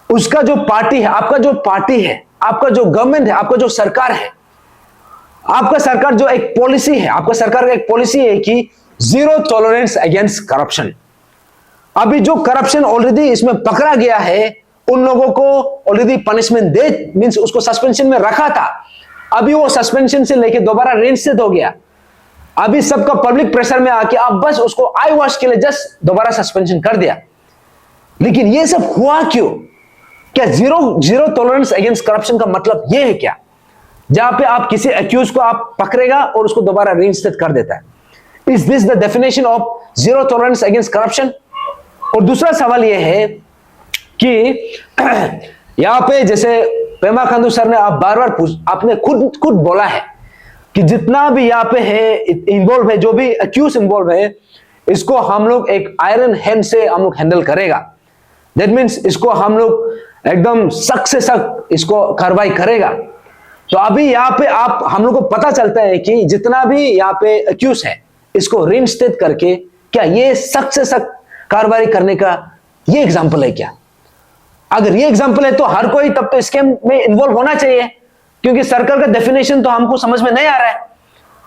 उसका जो पार्टी है, आपका जो पार्टी है, आपका जो गवर्नमेंट है, आपका जो सरकार है, आपका सरकार जो एक पॉलिसी है, आपका सरकार का एक पॉलिसी है कि जीरो टॉलरेंस अगेंस्ट करप्शन। अभी जो करप्शन ऑलरेडी इसमें पकड़ा गया है, उन लोगों को ऑलरेडी पनिशमेंट दे, मींस उसको सस्पेंशन में रखा था, अभी वो सस्पेंशन से लेके दोबारा रेइंस्टेट हो गया। अभी सबका पब्लिक प्रेशर में आके आप बस उसको आई वॉश के लिए जस्ट दोबारा सस्पेंशन कर दिया। लेकिन ये सब हुआ क्यों? क्या जीरो टॉलरेंस अगेंस्ट करप्शन का मतलब ये है क्या, जहां पे आप किसी एक्यूज को आप पकड़ेगा और उसको दोबारा रीइंस्टेट कर देता है? Is this the definition of zero tolerance against corruption? और दूसरा सवाल यह है कि यहां पे जैसे पेमा खांडू सर ने आप बार बार आपने खुद बोला है कि जितना भी यहाँ पे है इन्वॉल्व है, जो भी एक्यूज इन्वॉल्व है, इसको हम लोग एक आयरन हैंड से हम लोग हैंडल करेगा। दैट मीन्स इसको हम लोग एकदम सख्त से सख्त इसको कार्रवाई करेगा। तो अभी यहाँ पे आप हम लोग को पता चलता है कि जितना भी यहाँ पे एक्यूज है, इसको रीइंस्टेट करके क्या ये सख्त से सख्त कार्रवाई करने का ये एग्जाम्पल है क्या? अगर ये एग्जाम्पल है तो हर कोई तब तो स्कैम में इन्वॉल्व होना चाहिए, क्योंकि सर्कल का डेफिनेशन तो हमको समझ में नहीं आ रहा है।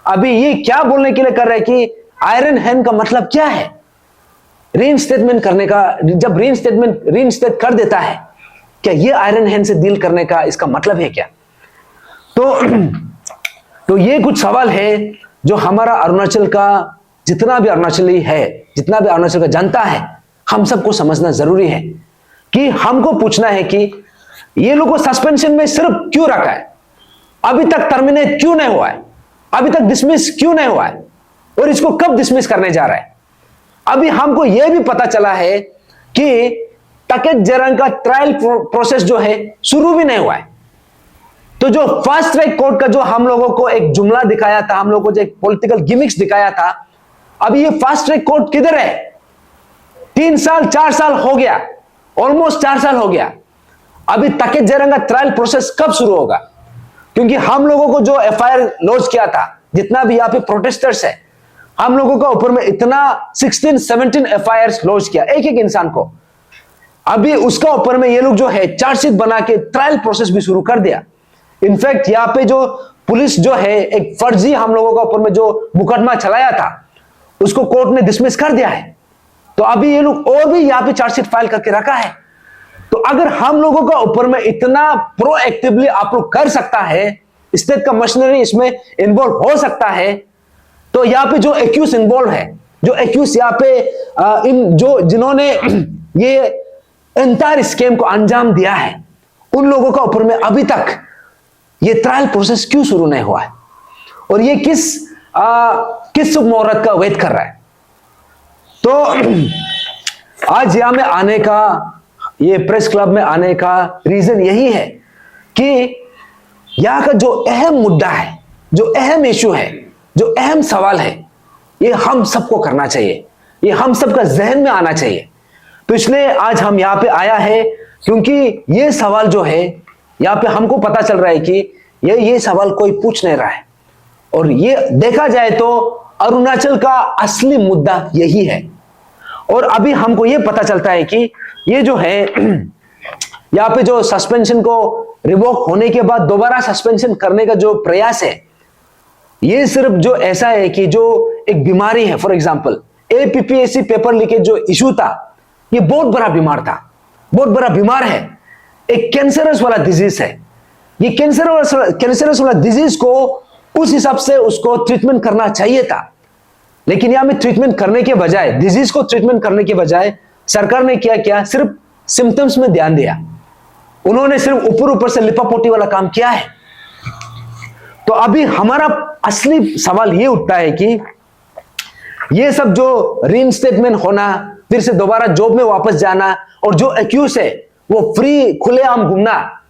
अभी ये क्या बोलने के लिए कर रहा है कि आयरन हैंड का मतलब क्या है? रीइंस्टेटमेंट करने का, जब रीइंस्टेट कर देता है, क्या ये आयरन हैंड से डील करने का इसका मतलब है क्या? तो ये कुछ सवाल है जो हमारा अरुणाचल का जितना भी अरुणाचली है, जितना भी अरुणाचल का जनता है, हम सबको समझना जरूरी है कि हमको पूछना है कि ये लोगों को सस्पेंशन में सिर्फ क्यों रखा है, अभी तक टर्मिनेट क्यों नहीं हुआ है, अभी तक डिसमिस क्यों नहीं हुआ है, और इसको कब डिसमिस करने जा रहा है? अभी हमको यह भी पता चला है कि टकेत जरंग का ट्रायल प्रोसेस जो है शुरू भी नहीं हुआ है। तो जो फास्ट ट्रैक कोर्ट का जो हम लोगों को एक जुमला दिखाया था, हम लोगों को जो एक पॉलिटिकल गिमिक्स दिखाया था, अभी ये फास्ट ट्रैक कोर्ट किधर है? 3 साल 4 साल हो गया, ऑलमोस्ट 4 साल हो गया। अभी टकेत जरंग का ट्रायल प्रोसेस कब शुरू होगा? क्योंकि हम लोगों को जो एफआईआर लॉन्च किया था, जितना भी यहाँ पे प्रोटेस्टर्स है, हम लोगों का ऊपर में इतना 16-17 एफआईआर लॉन्च किया एक एक इंसान को। अभी उसका ऊपर में ये लोग जो है चार्जशीट बना के ट्रायल प्रोसेस भी शुरू कर दिया। इनफैक्ट यहाँ पे जो पुलिस जो है एक फर्जी हम लोगों का ऊपर में जो मुकदमा चलाया था, उसको कोर्ट ने डिसमिस कर दिया है। तो अभी ये लोग और भी यहाँ पे चार्जशीट फाइल करके रखा है। तो अगर हम लोगों का ऊपर में इतना प्रोएक्टिवली आप लोग कर सकता है, स्टेट का मशीनरी इसमें इन्वॉल्व हो सकता है, तो यहाँ पे जो एक्यूज इन्वॉल्व है, जो एक्यूज यहाँ पे इन जो जिन्होंने ये एंटायर स्कैम को अंजाम दिया है, उन लोगों का ऊपर में अभी तक ये ट्रायल प्रोसेस क्यों शुरू नहीं हुआ है, और ये किस शुभ मुहूर्त का वेट कर रहा है? तो आज यहां में आने का, ये प्रेस क्लब में आने का रीजन यही है कि यहां का जो अहम मुद्दा है, जो अहम इशू है, जो अहम सवाल है, ये हम सबको करना चाहिए, ये हम सबका जहन में आना चाहिए। तो इसलिए आज हम यहाँ पे आया है, क्योंकि ये सवाल जो है यहाँ पे हमको पता चल रहा है कि ये सवाल कोई पूछ नहीं रहा है, और ये देखा जाए तो अरुणाचल का असली मुद्दा यही है। और अभी हमको ये पता चलता है कि ये जो है यहाँ पे जो सस्पेंशन को रिवोक होने के बाद दोबारा सस्पेंशन करने का जो प्रयास है, ये सिर्फ जो ऐसा है कि जो एक बीमारी है, for example APPSC paper leakage जो इशू था, ये बहुत बड़ा बीमार था, बहुत बड़ा बीमार है, एक कैंसरस वाला डिजीज है। ये कैंसरस वाला डिजीज को उस हिसाब से उसको ट्रीटमेंट करना चाहिए था। लेकिन यहां में ट्रीटमेंट करने के बजाय, डिजीज को ट्रीटमेंट करने के बजाय सरकार ने क्या सिर्फ सिम्टम्स में ध्यान दिया। उन्होंने सिर्फ ऊपर ऊपर से लिपापोती वाला काम किया है। तो अभी हमारा असली सवाल ये उठता है कि ये सब जो रीइंस्टेटमेंट होना, फिर से दोबारा जॉब में वापस जाना, और जो एक्यूज है वो फ्री खुलेआम घूमना,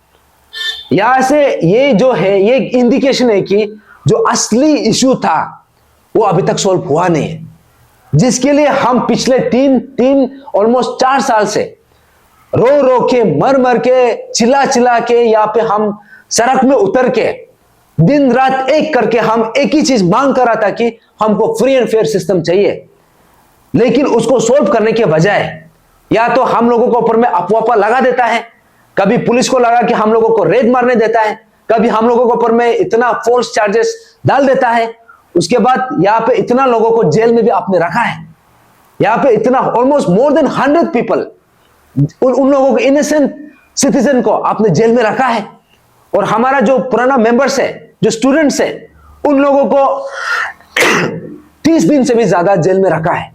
यहां से ये जो है ये इंडिकेशन है कि जो असली इश्यू था वो अभी तक सॉल्व हुआ नहीं है, जिसके लिए हम पिछले तीन ऑलमोस्ट 4 साल से रो रो के, मर मर के, चिल्ला चिल्ला के यहाँ पे हम सड़क में उतर के दिन रात एक करके हम एक ही चीज मांग कर रहा था कि हमको फ्री एंड फेयर सिस्टम चाहिए। लेकिन उसको सोल्व करने के बजाय या तो हम लोगों को ऊपर में अफवाह लगा देता है, कभी पुलिस को लगा कि हम लोगों को रेड मारने देता है, कभी हम लोगों को ऊपर में इतना फोर्स चार्जेस डाल देता है, उसके बाद यहाँ पे इतना लोगों को जेल में भी आपने रखा है। यहाँ पे इतना ऑलमोस्ट मोर देन 100 पीपल, उन लोगों को, इनोसेंट सिटीजन को आपने जेल में रखा है। और हमारा जो पुराना मेंबर्स है, जो स्टूडेंट्स है, उन लोगों को 30 दिन से भी ज्यादा जेल में रखा है।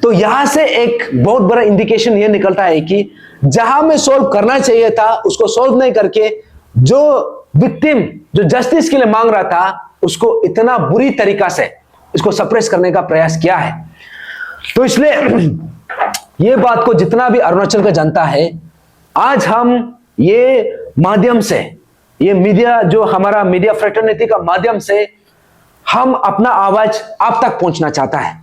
तो यहां से एक बहुत बड़ा इंडिकेशन यह निकलता है कि जहां में सॉल्व करना चाहिए था उसको सॉल्व नहीं करके, जो विक्टिम जो जस्टिस के लिए मांग रहा था उसको इतना बुरी तरीका से इसको सप्रेस करने का प्रयास किया है। तो इसलिए ये बात को जितना भी अरुणाचल का जनता है, आज हम ये माध्यम से, ये मीडिया जो हमारा मीडिया फ्रेटर्निटी का माध्यम से हम अपना आवाज आप तक पहुंचना चाहता है।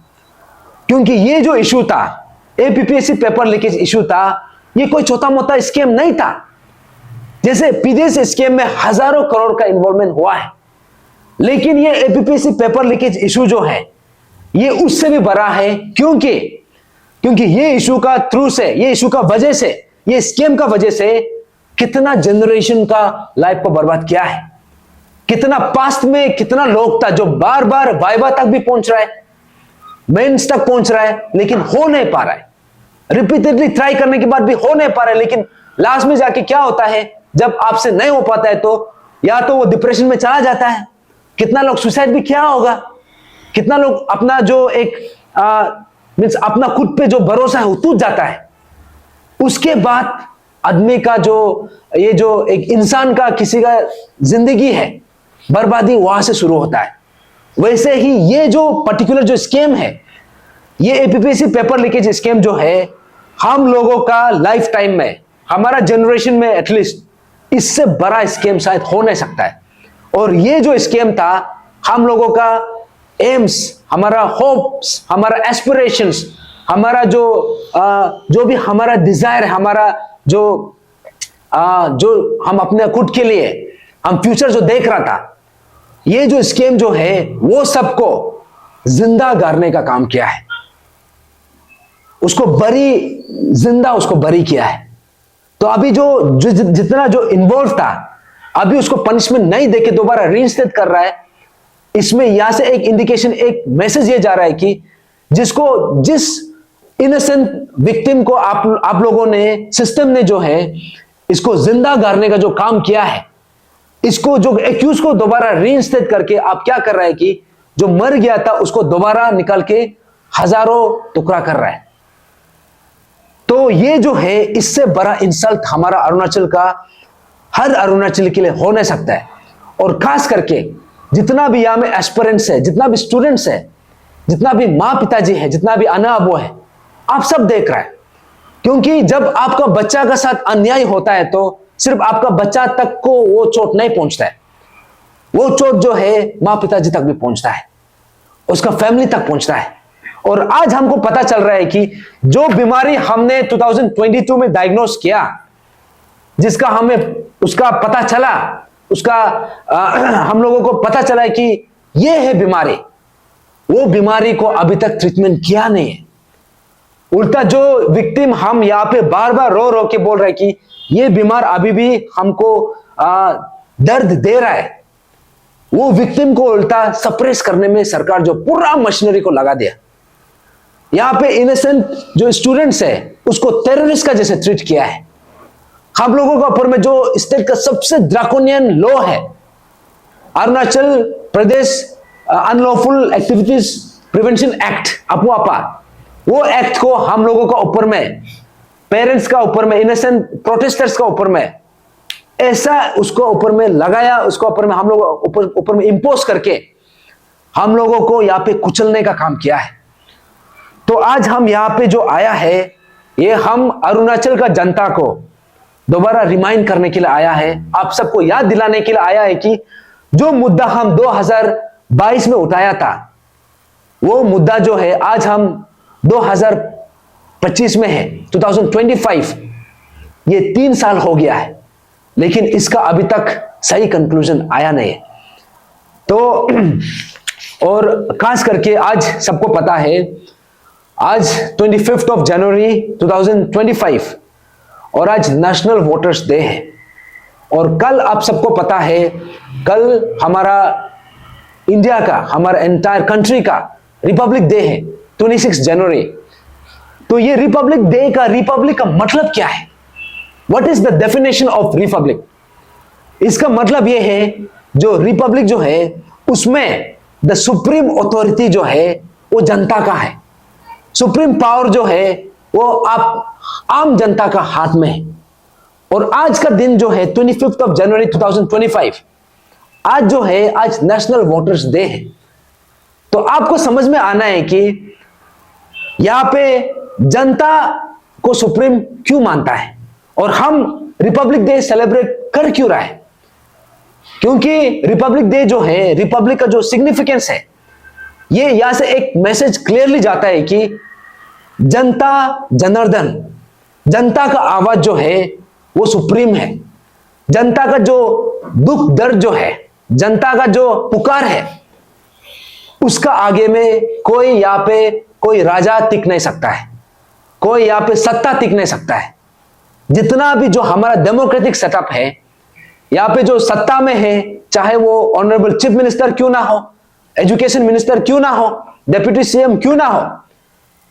क्योंकि ये जो इशू था, एपीपीएससी पेपर लीकेज इशू था, ये कोई छोटा मोटा स्कैम नहीं था। जैसे पीडीएस स्कैम में हजारों करोड़ का इन्वॉल्वमेंट हुआ है, लेकिन ये एपीपीएससी पेपर लीकेज इशू जो है ये उससे भी बड़ा है। क्योंकि ये इशू का थ्रू से, ये इशू का वजह से, ये स्कैम का वजह से कितना जनरेशन का लाइफ को बर्बाद किया है। कितना पास्ट में कितना लोग था जो बार बार वाइवा तक भी पहुंच रहा है, मेंस तक पहुंच रहा है, लेकिन हो नहीं पा रहा है। रिपीटेडली ट्राई करने के बाद भी हो नहीं पा रहा है। लेकिन लास्ट में जाके क्या होता है, जब आपसे नहीं हो पाता है तो या तो वो डिप्रेशन में चला जाता है। कितना लोग सुसाइड भी किया होगा, कितना लोग अपना जो एक मींस अपना खुद पे जो भरोसा है वो टूट जाता है। उसके बाद आदमी का जो ये जो एक इंसान का किसी का जिंदगी है, बर्बादी वहां से शुरू होता है। वैसे ही ये जो पर्टिकुलर जो स्कैम है, ये एपीपीएससी पेपर लीकेज स्कैम जो है, हम लोगों का लाइफ टाइम में, हमारा जनरेशन में एटलीस्ट इससे बड़ा स्कैम शायद हो नहीं सकता है। और ये जो स्कैम था, हम लोगों का एम्स, हमारा होप्स, हमारा एस्पिरेशंस, हमारा जो भी हमारा डिजायर है, हमारा जो हम अपने खुद के लिए हम फ्यूचर जो देख रहा था, ये जो स्कैम जो है वो सबको जिंदा गाड़ने का काम किया है। उसको उसको बरी किया है। तो अभी जो जितना जो इन्वॉल्व था, अभी उसको पनिशमेंट नहीं देके दोबारा रीइंस्टेट कर रहा है। इसमें यहां से एक इंडिकेशन, एक मैसेज ये जा रहा है कि जिस इनोसेंट विक्टिम को आप लोगों ने, सिस्टम ने जो है इसको जिंदा गाड़ने का जो काम किया है, इसको जो एक्यूज को दोबारा रीइंस्टेट करके आप क्या कर रहा है कि जो मर गया था उसको दोबारा निकाल के हजारों टुकड़ा कर रहा है। तो ये जो है, इससे बड़ा इंसल्ट हमारा अरुणाचल का, हर अरुणाचली के लिए हो नहीं सकता है। और खास करके जितना भी यहां में एस्पिरेंट्स है, जितना भी स्टूडेंट्स है, जितना भी माँ पिताजी है, जितना भी अना वो है, आप सब देख रहे हैं। क्योंकि जब आपका बच्चा का साथ अन्याय होता है तो सिर्फ आपका बच्चा तक को वो चोट नहीं पहुंचता है, वो चोट जो है माँ पिताजी तक भी पहुंचता है, उसका फैमिली तक पहुंचता है। और आज हमको पता चल रहा है कि जो बीमारी हमने 2022 में डायग्नोस किया, जिसका हमें उसका पता चला, उसका हम लोगों को पता चला है कि ये है बीमारी, वो बीमारी को अभी तक ट्रीटमेंट किया नहीं है। उल्टा जो विक्टिम हम यहाँ पे बार बार रो रो के बोल रहे हैं कि ये बीमार अभी भी हमको दर्द दे रहा है, वो विक्टिम को उल्टा सप्रेस करने में सरकार जो पूरा मशीनरी को लगा दिया। यहाँ पे इनोसेंट जो स्टूडेंट्स है उसको टेररिस्ट का जैसे ट्रीट किया है। हम लोगों का ऊपर में जो स्टेट का सबसे ड्रैकोनियन लॉ है, Arunachal Pradesh unlawful activities prevention act अपुआपा, वो एक्ट को हम लोगों का ऊपर में, पेरेंट्स का ऊपर में, इनोसेंट प्रोटेस्टर्स का ऊपर में ऐसा उसको ऊपर में लगाया, उसको ऊपर में हम लोग ऊपर में इंपोज करके हम लोगों को यहाँ पे कुचलने का काम किया है। तो आज हम यहाँ पे जो आया है, ये हम अरुणाचल का जनता को दोबारा रिमाइंड करने के लिए आया है, आप सबको याद दिलाने के लिए आया है कि जो मुद्दा हम 2022 में उठाया था, वो मुद्दा जो है आज हम 2025 में है, 2025, ये 3 साल हो गया है, लेकिन इसका अभी तक सही कंक्लूजन आया नहीं है। तो और खास करके आज सबको पता है, आज 25 जनवरी 2025 और आज नेशनल वोटर्स डे है। और कल आप सबको पता है, कल हमारा इंडिया का, हमारा एंटायर कंट्री का रिपब्लिक डे है, 26 जनवरी। तो ये रिपब्लिक का मतलब क्या है? What is the definition of Republic? इसका मतलब ये है, जो रिपब्लिक जो है उसमें द सुप्रीम अथॉरिटी जो है वो जनता का है, सुप्रीम पावर जो है वो आप आम जनता का हाथ में है। और आज का दिन जो है 25 जनवरी 2025, आज जो है, आज नेशनल वोटर्स डे है। तो आपको समझ में आना है कि यहां पे जनता को सुप्रीम क्यों मानता है और हम रिपब्लिक डे सेलिब्रेट कर क्यों रहा है। क्योंकि रिपब्लिक डे जो है, रिपब्लिक का जो सिग्निफिकेंस है, ये यहां से एक मैसेज क्लियरली जाता है कि जनता जनार्दन, जनता का आवाज जो है वो सुप्रीम है। जनता का जो दुख दर्द जो है, जनता का जो पुकार है, उसका आगे में कोई यहां पे कोई राजा टिक नहीं सकता है, कोई यहां पे सत्ता टिक नहीं सकता है। जितना भी जो हमारा डेमोक्रेटिक सेटअप है, यहां पे जो सत्ता में है, चाहे वो ऑनरेबल चीफ मिनिस्टर क्यों ना हो, एजुकेशन मिनिस्टर क्यों ना हो, डिप्टी सीएम क्यों ना हो,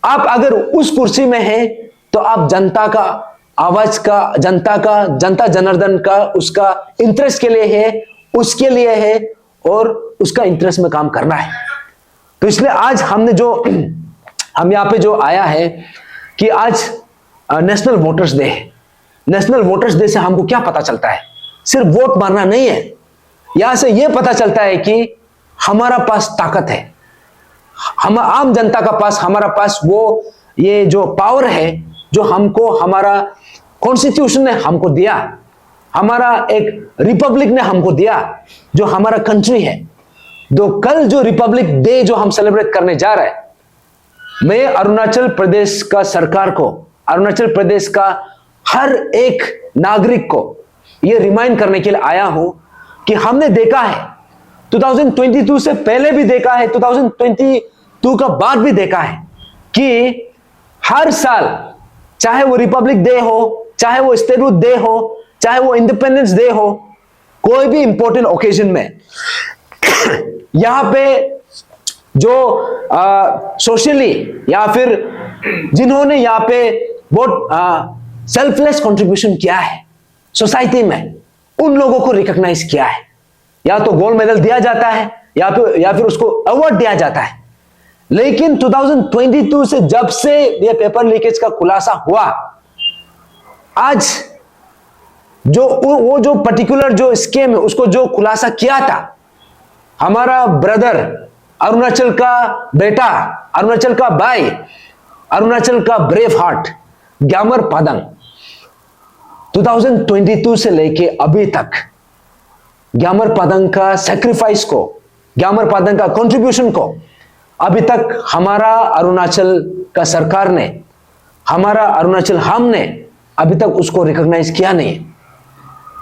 आप अगर उस कुर्सी में हैं तो आप जनता का आवाज का, जनता जनार्दन का, उसका इंटरेस्ट के लिए है, उसके लिए है और उसका इंटरेस्ट में काम करना है। तो इसलिए आज हमने जो हम यहाँ पे जो आया है कि आज नेशनल वोटर्स डे है। नेशनल वोटर्स डे से हमको क्या पता चलता है? सिर्फ वोट मारना नहीं है, यहां से यह पता चलता है कि हमारा पास ताकत है, हम आम जनता का पास, हमारा पास वो ये जो पावर है जो हमको हमारा कॉन्स्टिट्यूशन ने हमको दिया, हमारा एक रिपब्लिक ने हमको दिया, जो हमारा कंट्री है। तो कल जो रिपब्लिक डे जो हम सेलिब्रेट करने जा रहे हैं, मैं अरुणाचल प्रदेश का सरकार को, अरुणाचल प्रदेश का हर एक नागरिक को यह रिमाइंड करने के लिए आया हूं कि हमने देखा है 2022 से पहले भी देखा है, 2022 का बाद भी देखा है कि हर साल, चाहे वो रिपब्लिक डे हो, चाहे वो स्टेटहुड डे हो, चाहे वो इंडिपेंडेंस डे हो, कोई भी इंपॉर्टेंट ओकेजन में यहां पे जो सोशली या फिर जिन्होंने यहां पे बहुत सेल्फलेस कंट्रीब्यूशन किया है सोसाइटी में, उन लोगों को रिकॉग्नाइज किया है। या तो गोल्ड मेडल दिया जाता है या फिर उसको अवार्ड दिया जाता है। लेकिन 2022 से जब से ये पेपर लीकेज का खुलासा हुआ, आज वो जो पर्टिकुलर जो स्कीम है उसको जो खुलासा किया था, हमारा ब्रदर, अरुणाचल का बेटा, अरुणाचल का भाई, अरुणाचल का ब्रेव हार्ट ग्यामर पादंग, 2022 से लेके अभी तक ग्यामर पादंग का सैक्रिफाइस को, ग्यामर पादंग का कंट्रीब्यूशन को अभी तक हमारा अरुणाचल का सरकार ने, हमारा अरुणाचल हमने अभी तक उसको रिकॉग्नाइज किया नहीं है।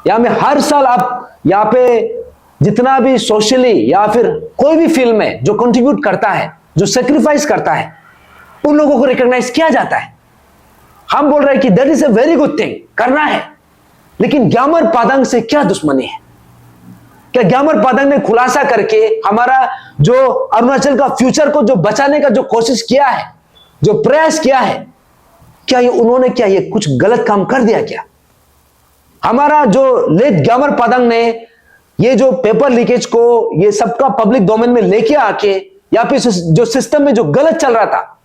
यहां में हर साल आप यहां पे जितना भी सोशली या फिर कोई भी फील्ड में जो कंट्रीब्यूट करता है, जो सेक्रीफाइस करता है, उन लोगों को रिकॉग्नाइज किया जाता है। हम बोल रहे हैं कि that is a very good thing, करना है। लेकिन ग्यामर पादंग से क्या दुश्मनी है? क्या ग्यामर पादंग ने खुलासा करके हमारा जो अरुणाचल का फ्यूचर को जो बचाने का जो कोशिश किया है, जो प्रयास किया है, क्या उन्होंने क्या ये कुछ गलत काम कर दिया क्या? हमारा जो लेट ग्यामर पादंग ने ये जो पेपर लीकेज को ये सबका पब्लिक डोमेन में लेके आके या फिर जो सिस्टम में जो गलत चल रहा था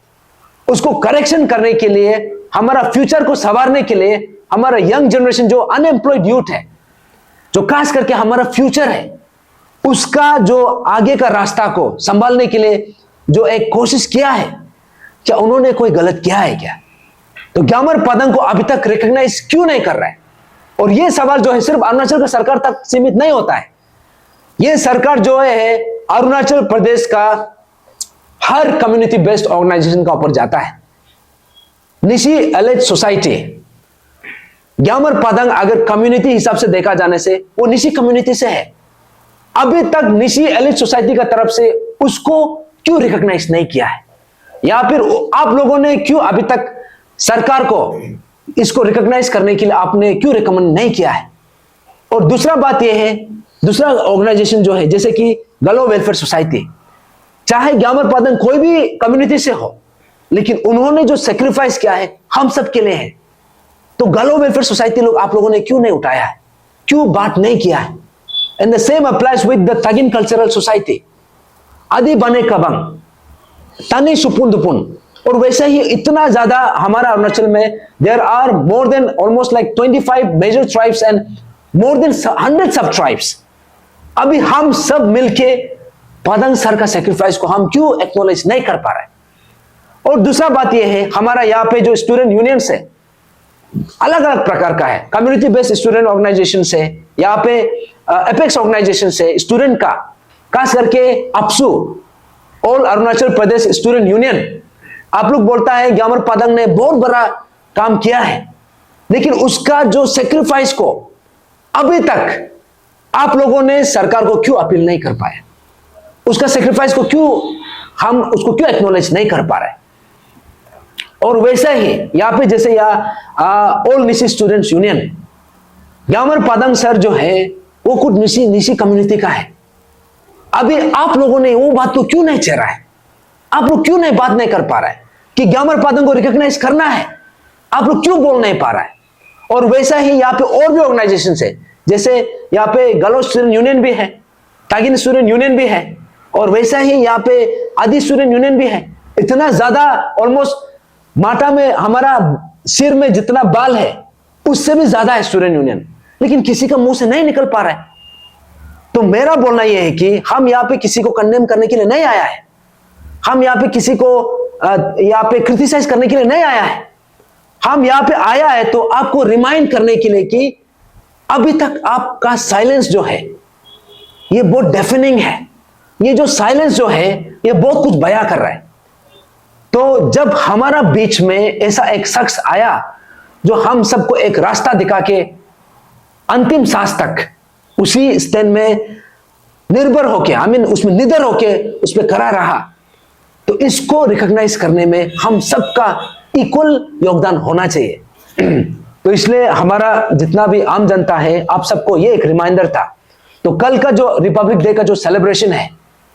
उसको करेक्शन करने के लिए, हमारा फ्यूचर को संवारने के लिए, हमारा यंग जनरेशन जो अनएम्प्लॉयड यूथ है, जो खास करके हमारा फ्यूचर है, उसका जो आगे का रास्ता को संभालने के लिए जो एक कोशिश किया है, क्या उन्होंने कोई गलत किया है क्या? तो ग्यामर पदंग को अभी तक रिकॉग्नाइज क्यों नहीं कर रहा है? और यह सवाल जो है सिर्फ अरुणाचल का सरकार तक सीमित नहीं होता है। यह सरकार जो है अरुणाचल प्रदेश का हर कम्युनिटी बेस्ड ऑर्गेनाइजेशन का ऊपर जाता है। निशी एलिट सोसाइटी, ग्यामर पदंग अगर कम्युनिटी हिसाब से देखा जाने से वो निशी कम्युनिटी से है। अभी तक निशी एलिट सोसाइटी का तरफ से उसको क्यों रिकॉग्नाइज नहीं किया है, या फिर आप लोगों ने क्यों अभी तक सरकार को इसको रिकॉग्नाइज करने के लिए आपने क्यों रिकमेंड नहीं किया है? और दूसरा बात यह है, दूसरा ऑर्गेनाइजेशन जो है जैसे कि गलो वेलफेयर सोसाइटी, चाहे ग्यामर पदंग कोई भी कम्युनिटी से हो, लेकिन उन्होंने जो सेक्रीफाइस किया है हम सब के लिए है। तो गलो वेलफेयर सोसाइटी लोग आप लोगों ने क्यों नहीं उठाया है, क्यों बात नहीं किया है? And the same applies with the Tagin cultural society, Adi Bane कबंग, तनी सुपुन दुपुन। और वैसे ही इतना ज्यादा हमारा अरुणाचल में there are more than almost like 25 major tribes and more than 100 sub tribes. अभी हम सब मिलके पदंग सर का सेक्रीफाइस को हम क्यों एक्नॉलेज नहीं कर पा रहे? और दूसरा बात यह है, हमारा यहाँ पे जो स्टूडेंट यूनियंस है अलग अलग प्रकार का है, कम्युनिटी बेस्ड स्टूडेंट ऑर्गेनाइजेशन से, यहाँ पे एपेक्स ऑर्गेनाइजेशन से, स्टूडेंट का खास करके अपसू all Arunachal Pradesh student union, आप लोग बोलता है ग्यामर पदंग ने बहुत बड़ा काम किया है, लेकिन उसका जो सेक्रीफाइस को अभी तक आप लोगों ने सरकार को क्यों अपील नहीं कर पाए? उसका सेक्रीफाइस को क्यों हम उसको क्यों एक्नॉलेज नहीं कर पा रहे? और वैसा ही यहाँ पे जैसे ऑल निशी स्टूडेंट्स यूनियन, ग्यामर पदंग सर जो है वो खुद निशी कम्युनिटी का है। अभी आप लोगों ने वो बात को क्यों नहीं छेड़ा है? आप लोग क्यों नहीं बात नहीं कर पा रहे हैं कि ग्यामर पदंग को रिकॉग्नाइज करना है? आप लोग क्यों बोल नहीं पा रहा है? और वैसा ही यहाँ पे और भी ऑर्गेनाइजेशन है, जैसे यहाँ पे गलो स्टूडेंट यूनियन भी है, तागिन स्टूडेंट यूनियन भी है, और वैसा ही यहाँ पे आदि स्टूडेंट यूनियन भी है। इतना ज्यादा ऑलमोस्ट माटा में हमारा सिर में जितना बाल है उससे भी ज्यादा है स्टूडेंट यूनियन, लेकिन किसी का मुंह से नहीं निकल पा रहा है। तो मेरा बोलना यह है कि हम यहाँ पे किसी को कंडेम करने के लिए नहीं आया है, हम यहाँ पे किसी को यहाँ पे क्रिटिसाइज करने के लिए नहीं आया है। हम यहाँ पे आया है तो आपको रिमाइंड करने के लिए कि अभी तक आपका साइलेंस जो है ये बहुत डेफिनिंग है। ये जो साइलेंस जो है ये बहुत कुछ बयां कर रहा है। तो जब हमारा बीच में ऐसा एक शख्स आया जो हम सबको एक रास्ता दिखा के अंतिम सांस तक उसी स्टैंड में निर्भर होके, उसमें निडर होके उस पर खड़ा रहा, तो इसको रिकॉग्नाइज करने में हम सबका इक्वल योगदान होना चाहिए। तो इसलिए हमारा जितना भी आम जनता है, आप सबको ये एक रिमाइंडर था। तो कल का जो रिपब्लिक डे का जो सेलिब्रेशन है,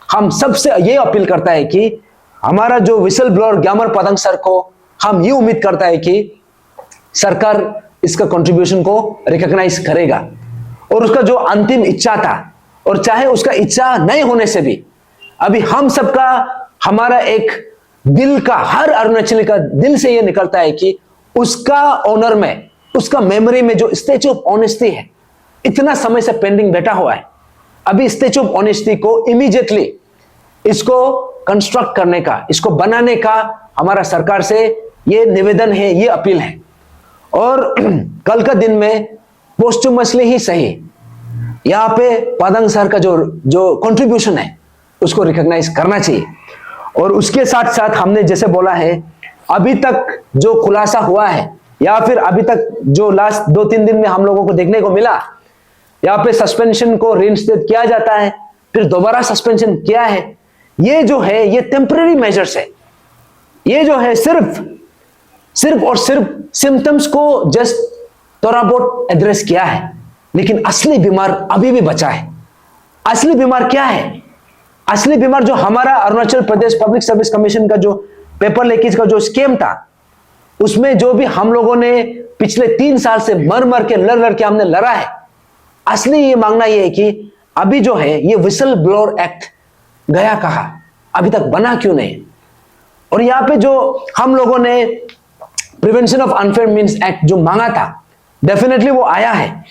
हम सबसे ये अपील करता है कि हमारा जो विसल ब्लोअर ग्यामर पदंग सर को हम ये उम्मीद करता है कि सरकार इसका कंट्रीब्यूशन को रिकॉग्नाइज करेगा। और उसका जो अंतिम इच्छा था, और चाहे उसका इच्छा नहीं होने से भी अभी हम सबका, हमारा एक दिल का, हर अरुणाचली का दिल से ये निकलता है कि उसका ऑनर में, उसका मेमोरी में जो स्टैच्यू ऑफ ऑनेस्टी है इतना समय से पेंडिंग बैठा हुआ है, अभी स्टैच्यू ऑफ ऑनेस्टी को इमीडिएटली इसको कंस्ट्रक्ट करने का, इसको बनाने का हमारा सरकार से ये निवेदन है, ये अपील है। और कल का दिन में पोस्टुमसली ही सही यहाँ पे पदंग सर का जो कंट्रीब्यूशन है उसको रिकॉग्नाइज करना चाहिए। और उसके साथ साथ हमने जैसे बोला है, अभी तक जो खुलासा हुआ है या फिर अभी तक जो लास्ट 2-3 दिन में हम लोगों को देखने को मिला, यहाँ पे सस्पेंशन को रिइंस्टेट किया जाता है, फिर दोबारा सस्पेंशन किया है। ये जो है ये टेम्पररी मेजर्स है। ये जो है सिर्फ और सिर्फ सिम्टम्स को जस्ट थोड़ा बहुत एड्रेस किया है, लेकिन असली बीमार अभी भी बचा है। असली बीमार क्या है? असली बीमार जो हमारा Arunachal Pradesh public service commission का जो पेपर लीकेज का जो स्कीम था, उसमें जो भी हम लोगों ने पिछले 3 साल से मर के लड़ के हमने लड़ा है, असली ये मांगना ये है कि अभी जो है ये विसल ब्लोअर एक्ट गया कहाँ, अभी तक बना क्यों नहीं? और यहाँ पे जो हम लोगों ने prevention of unfair means act जो मांगा था, डेफिनेटली वो आया है,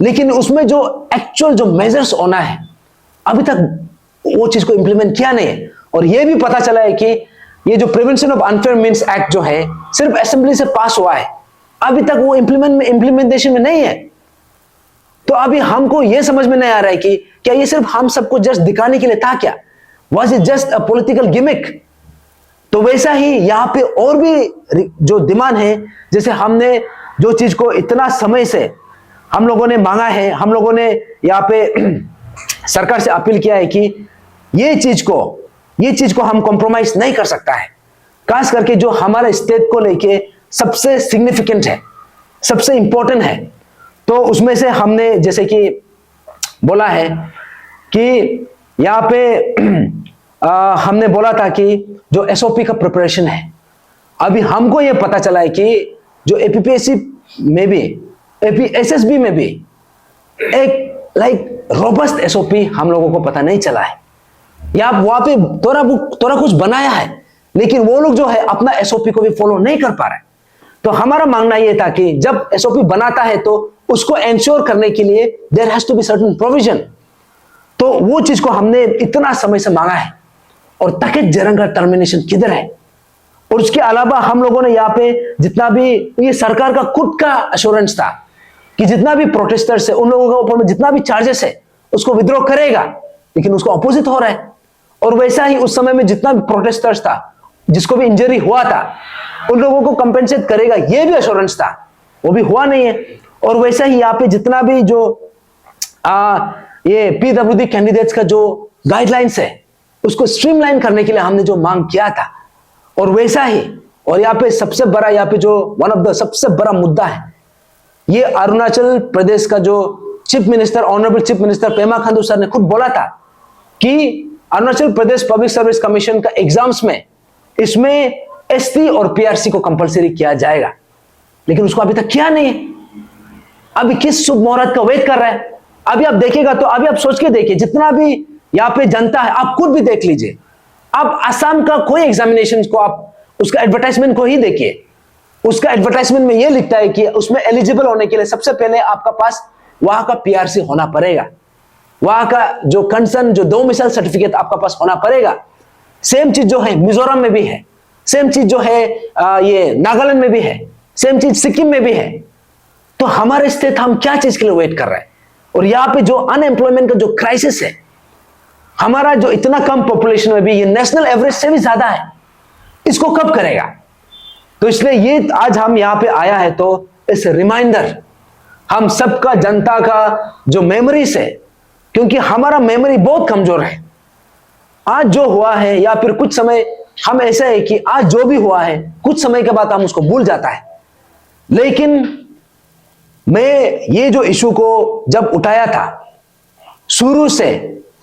लेकिन उसमें जो एक्चुअल जो मेजर्स होना है अभी तक वो चीज को इंप्लीमेंट किया नहीं है। और ये भी पता चला है कि ये जो prevention of unfair means act जो है सिर्फ असेंबली से पास हुआ है, अभी तक वो इंप्लीमेंटेशन में नहीं है। तो अभी हमको ये समझ में नहीं आ रहा है कि क्या ये सिर्फ हम सबको जस्ट दिखाने के लिए था क्या? Was it just a political gimmick? तो वैसा ही यहाँ पे और भी जो डिमांड है, जैसे हमने जो चीज को इतना समय से हम लोगों ने मांगा है, हम लोगों ने यहाँ पे सरकार से अपील किया है कि ये चीज को हम कॉम्प्रोमाइज नहीं कर सकता है, खास करके जो हमारे स्टेट को लेके सबसे सिग्निफिकेंट है, सबसे इंपॉर्टेंट है। तो उसमें से हमने जैसे कि बोला है कि यहाँ पे हमने बोला था कि जो एसओपी का प्रिपरेशन है, अभी हमको ये पता चला है कि जो एपीपीएससी में भी, एसएसबी में भी एक रोबस्ट एसओपी हम लोगों को पता नहीं चला है। या वहां पे थोड़ा कुछ बनाया है, लेकिन वो लोग जो है अपना एसओपी को भी फॉलो नहीं कर पा रहे। तो हमारा मांगना ये था कि जब एसओपी बनाता है तो उसको एंश्योर करने के लिए there has to be certain provision. तो वो चीज को हमने इतना समय से मांगा है। और तकेत जरंगा टर्मिनेशन किधर है? और उसके अलावा हम लोगों ने यहाँ पे जितना भी, ये सरकार का खुद का एश्योरेंस था कि जितना भी प्रोटेस्टर्स है उन लोगों के ऊपर में जितना भी चार्जेस है उसको विद्रॉ करेगा, लेकिन उसको अपोजिट हो रहा है। और वैसा ही उस समय में जितना भी प्रोटेस्टर्स था, जिसको भी इंजरी हुआ था, उन लोगों को कंपेंसेट करेगा, ये भी एश्योरेंस था, वो भी हुआ नहीं है। और वैसा ही यहाँ पे जितना भी जो ये पीडब्ल्यूडी कैंडिडेट्स का जो गाइडलाइंस है उसको स्ट्रीमलाइन करने के लिए हमने जो मांग किया था, और वैसा ही। और यहाँ पे सबसे बड़ा, यहाँ पे जो वन ऑफ द सबसे बड़ा मुद्दा है, ये अरुणाचल प्रदेश का जो chief minister, honourable chief minister Pema Khandu sir ने खुद बोला था कि Arunachal Pradesh public service commission का एग्जाम्स में इसमें एसटी और पीआरसी को कंपलसरी किया जाएगा, लेकिन उसको अभी तक किया नहीं है। अभी किस शुभ मुहूर्त का वेट कर रहा है? अभी आप देखेगा तो अभी आप सोच के देखिए, जितना भी यहाँ पे जनता है, आप खुद भी देख लीजिए। आप आसाम का कोई एग्जामिनेशन को आप उसका एडवर्टाइजमेंट को ही देखिए, उसका एडवर्टाइजमेंट में यह लिखता है कि उसमें एलिजिबल होने के लिए सबसे पहले आपका पास वहां का पीआरसी होना पड़ेगा, वहां का जो कंसर्न जो डोमिसाइल सर्टिफिकेट आपका पास होना पड़ेगा। सेम चीज जो है मिजोरम में भी है, सेम चीज जो है ये नागालैंड में भी है, सेम चीज सिक्किम में भी है। तो हमारे स्टेट हम क्या चीज के लिए वेट कर रहे हैं? और यहाँ पे जो अनएम्प्लॉयमेंट का जो क्राइसिस है, हमारा जो इतना कम पॉपुलेशन में भी ये नेशनल एवरेज से भी ज्यादा है, इसको कब करेगा? तो इसलिए ये आज हम यहाँ पे आया है तो इस रिमाइंडर हम सबका, जनता का जो मेमोरीज है, क्योंकि हमारा मेमोरी बहुत कमजोर है। आज जो हुआ है या फिर कुछ समय हम ऐसा है कि आज जो भी हुआ है कुछ समय के बाद हम उसको भूल जाता है। लेकिन मैं ये जो इशू को जब उठाया था, शुरू से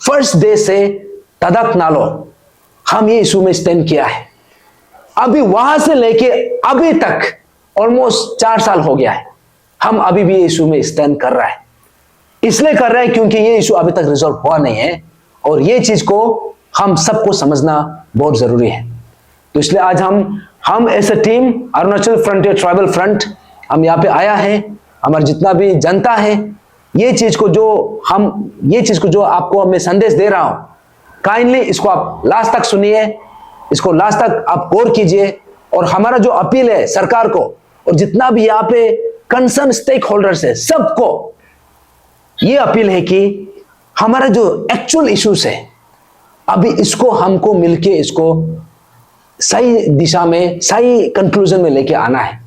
फर्स्ट डे से तदक नालो हम ये इशू में स्टैंड किया है। अभी वहां से लेके अभी तक ऑलमोस्ट 4 साल हो गया है, हम अभी भी ये इशू में स्टैंड कर रहा है। इसलिए कर रहा है क्योंकि ये इशू अभी तक रिजॉल्व हुआ नहीं है, और ये चीज को हम सबको समझना बहुत जरूरी है। तो इसलिए आज हम as a team Arunachal Frontier Tribal Front हम यहाँ पे आया है। हमारा जितना भी जनता है, ये चीज को जो आपको मैं संदेश दे रहा हूं, काइंडली इसको आप लास्ट तक सुनिए, इसको लास्ट तक आप गौर कीजिए। और हमारा जो अपील है सरकार को और जितना भी यहाँ पे कंसर्न स्टेक होल्डर्स है, सबको ये अपील है कि हमारा जो एक्चुअल इश्यूज है, अभी इसको हमको मिलके इसको सही दिशा में, सही कंक्लूजन में लेके आना है।